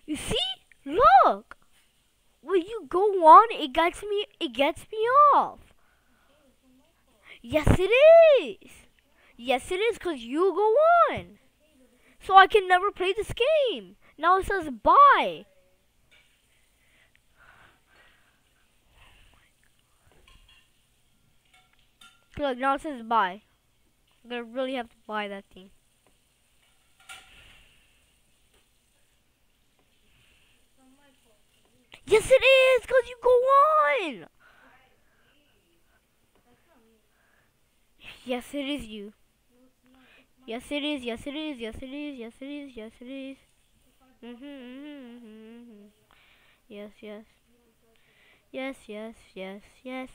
You see? Look! When you go on, it gets me off. Yes it is. Yes it is, cause you go on. So I can never play this game. Now it says bye. Look, now it says bye. I'm gonna really have to buy that thing. Yes, it is, because you go on. Yes, it is you. Yes, it is. Yes, it is. Yes, it is. Yes, it is. Yes, it is. Yes, yes. Yes, yes, yes, yes.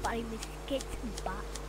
By mistake, but.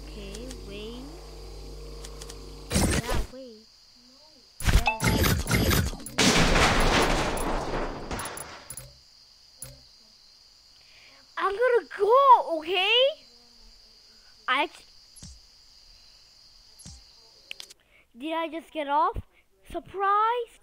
Okay, wait. Yeah, wait. Yeah. I'm gonna go, okay? Did I just get off? Surprised?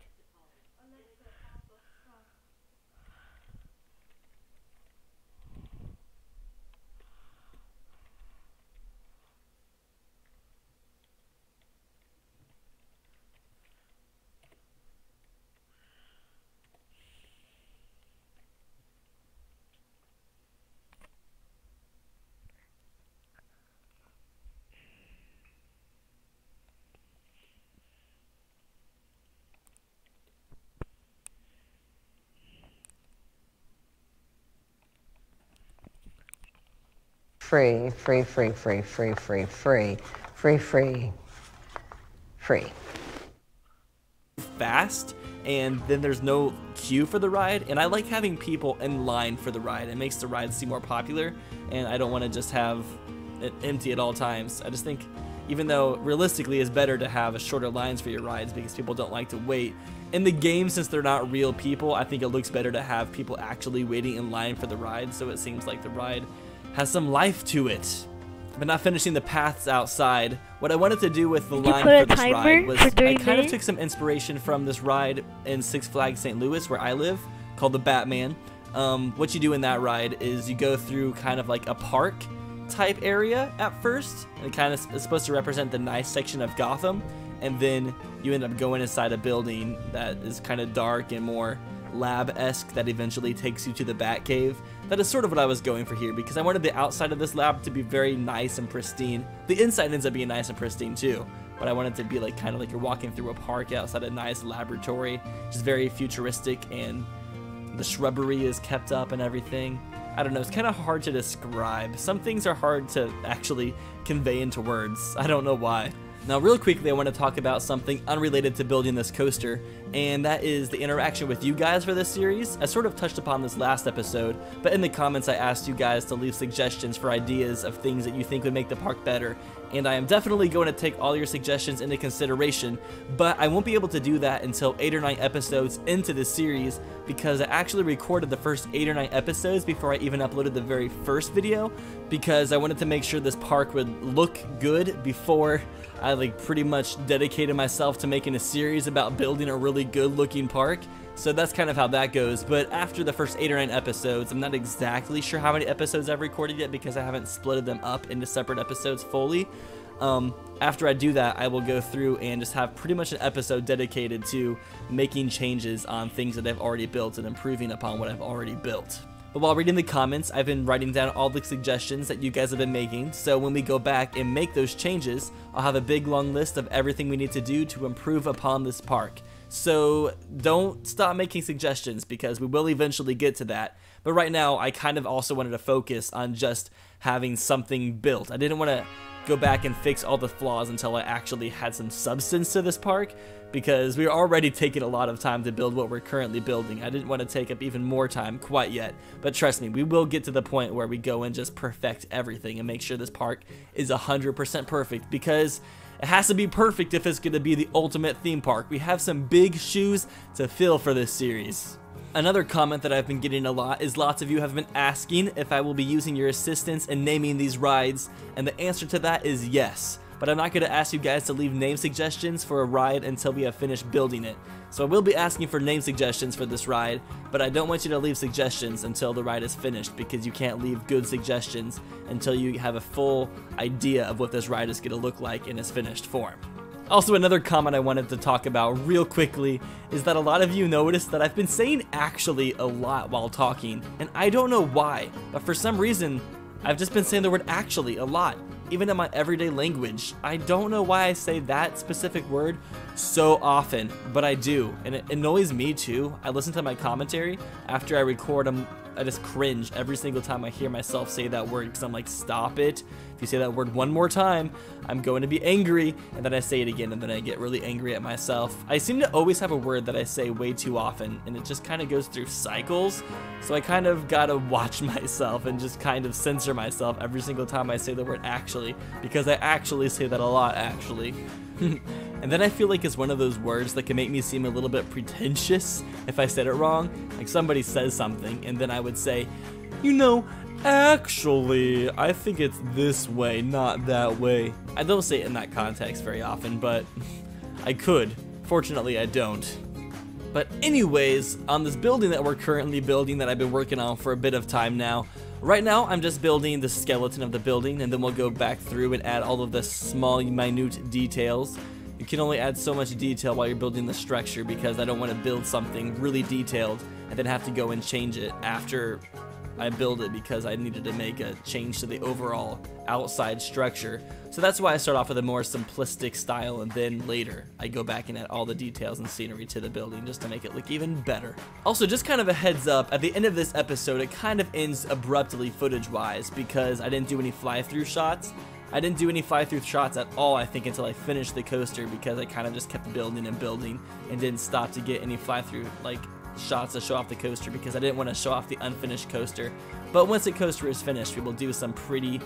Free, free, free, free, free, free, free, free, free, free. Fast, and then there's no queue for the ride, and I like having people in line for the ride. It makes the ride seem more popular, and I don't want to just have it empty at all times. I just think, even though realistically it's better to have shorter lines for your rides because people don't like to wait. In the game, since they're not real people, I think it looks better to have people actually waiting in line for the ride, so it seems like the ride has some life to it. But not finishing the paths outside. What I wanted to do with the line for this ride was I kind of took some inspiration from this ride in Six Flags St. Louis where I live called the Batman. What you do in that ride is you go through kind of like a park type area at first, and it kind of is supposed to represent the nice section of Gotham, and then you end up going inside a building that is kind of dark and more lab-esque that eventually takes you to the Batcave. That is sort of what I was going for here, because I wanted the outside of this lab to be very nice and pristine. The inside ends up being nice and pristine too, but I wanted it to be like kind of like you're walking through a park outside a nice laboratory, just very futuristic, and the shrubbery is kept up and everything. I don't know, it's kind of hard to describe. Some things are hard to actually convey into words. I don't know why. Now, real quickly, I want to talk about something unrelated to building this coaster, and that is the interaction with you guys for this series. I sort of touched upon this last episode, but in the comments I asked you guys to leave suggestions for ideas of things that you think would make the park better, and I am definitely going to take all your suggestions into consideration, but I won't be able to do that until 8 or 9 episodes into this series, because I actually recorded the first 8 or 9 episodes before I even uploaded the very first video, because I wanted to make sure this park would look good before I like pretty much dedicated myself to making a series about building a really good looking park. So that's kind of how that goes. But after the first 8 or 9 episodes, I'm not exactly sure how many episodes I've recorded yet because I haven't split them up into separate episodes fully. After I do that, I will go through and just have pretty much an episode dedicated to making changes on things that I've already built and improving upon what I've already built. But while reading the comments, I've been writing down all the suggestions that you guys have been making, so when we go back and make those changes, I'll have a big long list of everything we need to do to improve upon this park. So don't stop making suggestions because we will eventually get to that. But right now, I kind of also wanted to focus on just having something built. I didn't want to go back and fix all the flaws until I actually had some substance to this park, because we're already taking a lot of time to build what we're currently building. I didn't want to take up even more time quite yet, but trust me, we will get to the point where we go and just perfect everything and make sure this park is 100% perfect, because it has to be perfect if it's going to be the ultimate theme park. We have some big shoes to fill for this series. Another comment that I've been getting a lot is lots of you have been asking if I will be using your assistance in naming these rides, and the answer to that is yes. But I'm not going to ask you guys to leave name suggestions for a ride until we have finished building it. So I will be asking for name suggestions for this ride, but I don't want you to leave suggestions until the ride is finished, because you can't leave good suggestions until you have a full idea of what this ride is going to look like in its finished form. Also, another comment I wanted to talk about real quickly is that a lot of you noticed that I've been saying actually a lot while talking, and I don't know why, but for some reason I've just been saying the word actually a lot, even in my everyday language. I don't know why I say that specific word so often, but I do, and it annoys me too. I listen to my commentary after I record them just cringe every single time I hear myself say that word, because I'm like, stop it. If you say that word one more time, I'm going to be angry, and then I say it again, and then I get really angry at myself. I seem to always have a word that I say way too often, and it just kind of goes through cycles, so I kind of gotta watch myself and just kind of censor myself every single time I say the word actually, because I actually say that a lot, actually. And then I feel like it's one of those words that can make me seem a little bit pretentious if I said it wrong. Like somebody says something, and then I would say, you know, actually, I think it's this way, not that way. I don't say it in that context very often, but I could. Fortunately, I don't. But anyways, on this building that we're currently building that I've been working on for a bit of time now, right now I'm just building the skeleton of the building, and then we'll go back through and add all of the small, minute details. You can only add so much detail while you're building the structure, because I don't want to build something really detailed and then have to go and change it after I build it, because I needed to make a change to the overall outside structure. So that's why I start off with a more simplistic style, and then later I go back and add all the details and scenery to the building just to make it look even better. Also, just kind of a heads up, at the end of this episode it kind of ends abruptly footage wise, because I didn't do any fly-through shots. I didn't do any fly-through shots at all, I think, until I finished the coaster, because I kind of just kept building and building and didn't stop to get any fly-through like shots to show off the coaster, because I didn't want to show off the unfinished coaster. But once the coaster is finished, we will do some pretty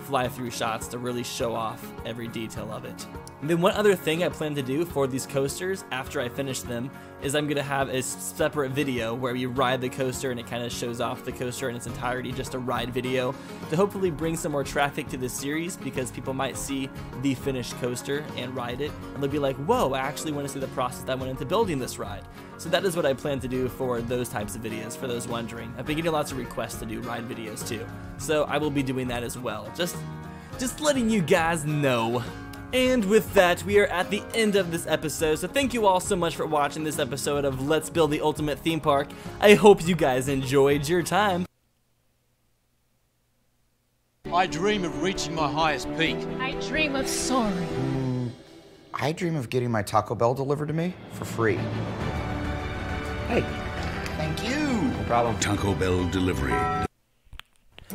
fly-through shots to really show off every detail of it. And then one other thing I plan to do for these coasters after I finish them is I'm going to have a separate video where we ride the coaster, and it kind of shows off the coaster in its entirety, just a ride video, to hopefully bring some more traffic to this series, because people might see the finished coaster and ride it, and they'll be like, whoa, I actually want to see the process that went into building this ride. So that is what I plan to do for those types of videos, for those wondering. I've been getting lots of requests to do ride videos too, so I will be doing that as well. Just letting you guys know. And with that, we are at the end of this episode, so thank you all so much for watching this episode of Let's Build the Ultimate Theme Park. I hope you guys enjoyed your time. I dream of reaching my highest peak. I dream of soaring. I dream of getting my Taco Bell delivered to me for free. Hey, thank you. No problem. Taco Bell delivery.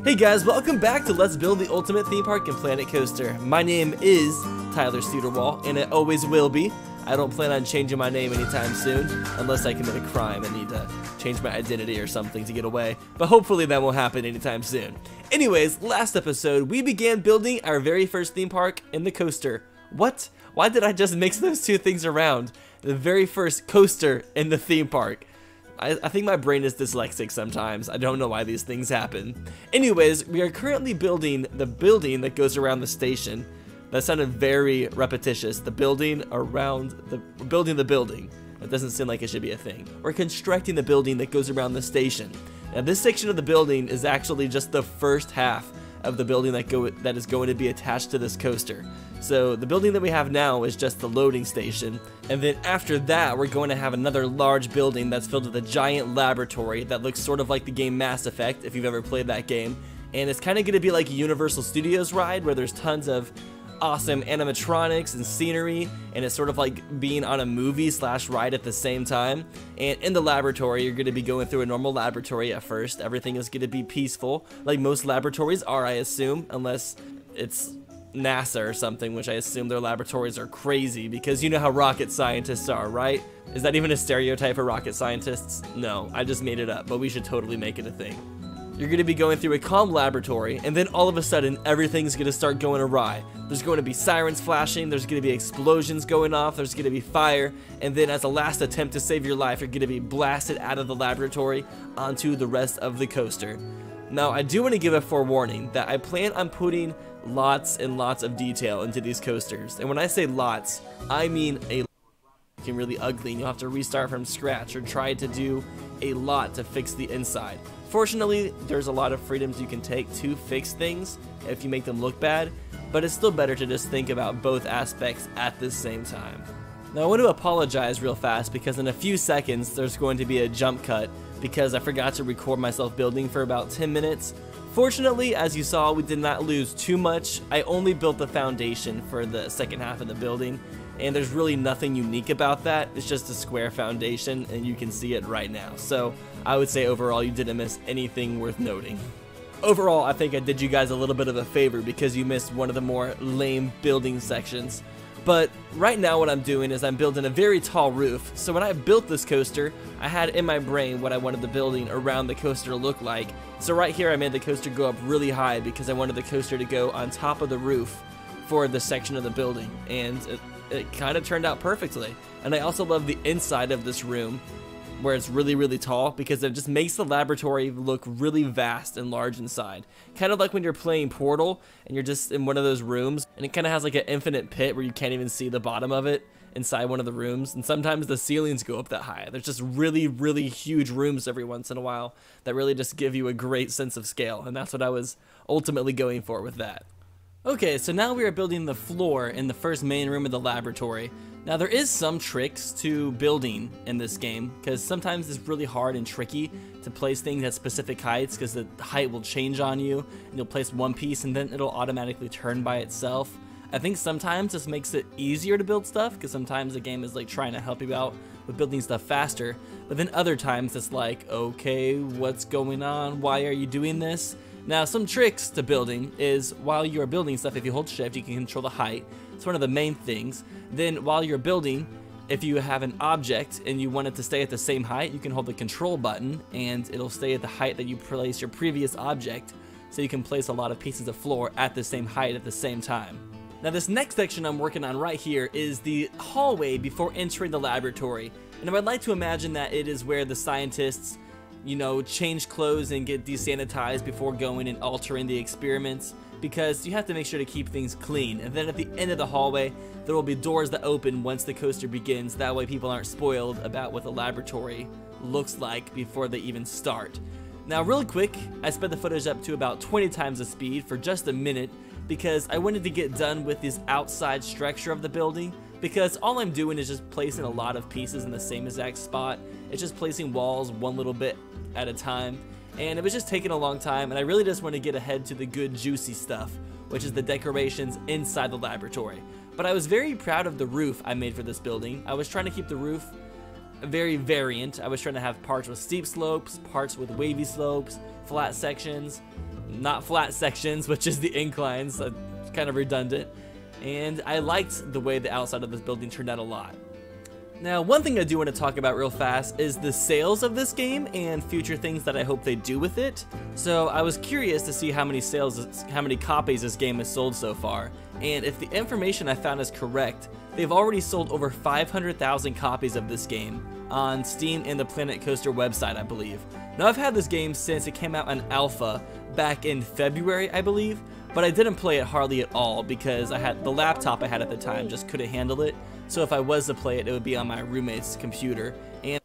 Hey guys, welcome back to Let's Build the Ultimate Theme Park in Planet Coaster. My name is Tyler Cedarwall, and it always will be. I don't plan on changing my name anytime soon, unless I commit a crime and need to change my identity or something to get away, but hopefully that won't happen anytime soon. Anyways, last episode, we began building our very first theme park in the coaster. What? Why did I just mix those two things around? The very first coaster in the theme park. I think my brain is dyslexic sometimes. I don't know why these things happen. Anyways, we are currently building the building that goes around the station. That sounded very repetitious. The building around the... building the building. That doesn't seem like it should be a thing. We're constructing the building that goes around the station. Now this section of the building is actually just the first half of the building that is going to be attached to this coaster. So the building that we have now is just the loading station, and then after that we're going to have another large building that's filled with a giant laboratory that looks sort of like the game Mass Effect, if you've ever played that game. And it's kind of going to be like a Universal Studios ride where there's tons of awesome animatronics and scenery, and it's sort of like being on a movie / ride at the same time. And in the laboratory, you're going to be going through a normal laboratory at first. Everything is going to be peaceful, like most laboratories are, I assume, unless it's NASA or something, which I assume their laboratories are crazy, because you know how rocket scientists are, right? Is that even a stereotype for rocket scientists? No, I just made it up, but we should totally make it a thing. You're going to be going through a calm laboratory, and then all of a sudden, everything's going to start going awry. There's going to be sirens flashing, there's going to be explosions going off, there's going to be fire, and then as a last attempt to save your life, you're going to be blasted out of the laboratory onto the rest of the coaster. Now, I do want to give a forewarning that I plan on putting lots and lots of detail into these coasters. And when I say lots, I mean a lot. Looking really ugly and you'll have to restart from scratch or try to do a lot to fix the inside. Fortunately, there's a lot of freedoms you can take to fix things if you make them look bad, but it's still better to just think about both aspects at the same time. Now I want to apologize real fast because in a few seconds there's going to be a jump cut because I forgot to record myself building for about 10 minutes. Fortunately, as you saw, we did not lose too much. I only built the foundation for the second half of the building, and there's really nothing unique about that. It's just a square foundation, and you can see it right now. So I would say overall you didn't miss anything worth noting. Overall, I think I did you guys a little bit of a favor because you missed one of the more lame building sections. But right now what I'm doing is I'm building a very tall roof. So when I built this coaster, I had in my brain what I wanted the building around the coaster to look like. So right here I made the coaster go up really high because I wanted the coaster to go on top of the roof for the section of the building. And it kind of turned out perfectly. And I also love the inside of this room where it's really, really tall because it just makes the laboratory look really vast and large inside. Kind of like when you're playing Portal and you're just in one of those rooms and it kind of has like an infinite pit where you can't even see the bottom of it inside one of the rooms. And sometimes the ceilings go up that high. There's just really, really huge rooms every once in a while that really just give you a great sense of scale. And that's what I was ultimately going for with that. Okay, so now we are building the floor in the first main room of the laboratory. Now there is some tricks to building in this game because sometimes it's really hard and tricky to place things at specific heights because the height will change on you and you'll place one piece and then it'll automatically turn by itself. I think sometimes this makes it easier to build stuff because sometimes the game is like trying to help you out with building stuff faster, but then other times it's like, okay, what's going on? Why are you doing this? Now some tricks to building is while you are building stuff, if you hold shift you can control the height. It's one of the main things. Then while you're building, if you have an object and you want it to stay at the same height, you can hold the control button and it'll stay at the height that you place your previous object, so you can place a lot of pieces of floor at the same height at the same time. Now this next section I'm working on right here is the hallway before entering the laboratory, and I would like to imagine that it is where the scientists, you know, change clothes and get desanitized before going and altering the experiments, because you have to make sure to keep things clean. And then at the end of the hallway there will be doors that open once the coaster begins, that way people aren't spoiled about what the laboratory looks like before they even start. Now really quick, I sped the footage up to about 20 times the speed for just a minute because I wanted to get done with this outside structure of the building, because all I'm doing is just placing a lot of pieces in the same exact spot. It's just placing walls one little bit at a time, and it was just taking a long time, and I really just want to get ahead to the good juicy stuff, which is the decorations inside the laboratory. But I was very proud of the roof I made for this building. I was trying to keep the roof very variant. I was trying to have parts with steep slopes, parts with wavy slopes, flat sections, not flat sections, which is the inclines, kind of redundant. And I liked the way the outside of this building turned out a lot. Now, one thing I do want to talk about real fast is the sales of this game and future things that I hope they do with it. So I was curious to see how many copies this game has sold so far. And if the information I found is correct, they've already sold over 500,000 copies of this game on Steam and the Planet Coaster website, I believe. Now, I've had this game since it came out on alpha back in February, I believe, but I didn't play it hardly at all because the laptop I had at the time just couldn't handle it. So if I was to play it, it would be on my roommate's computer. And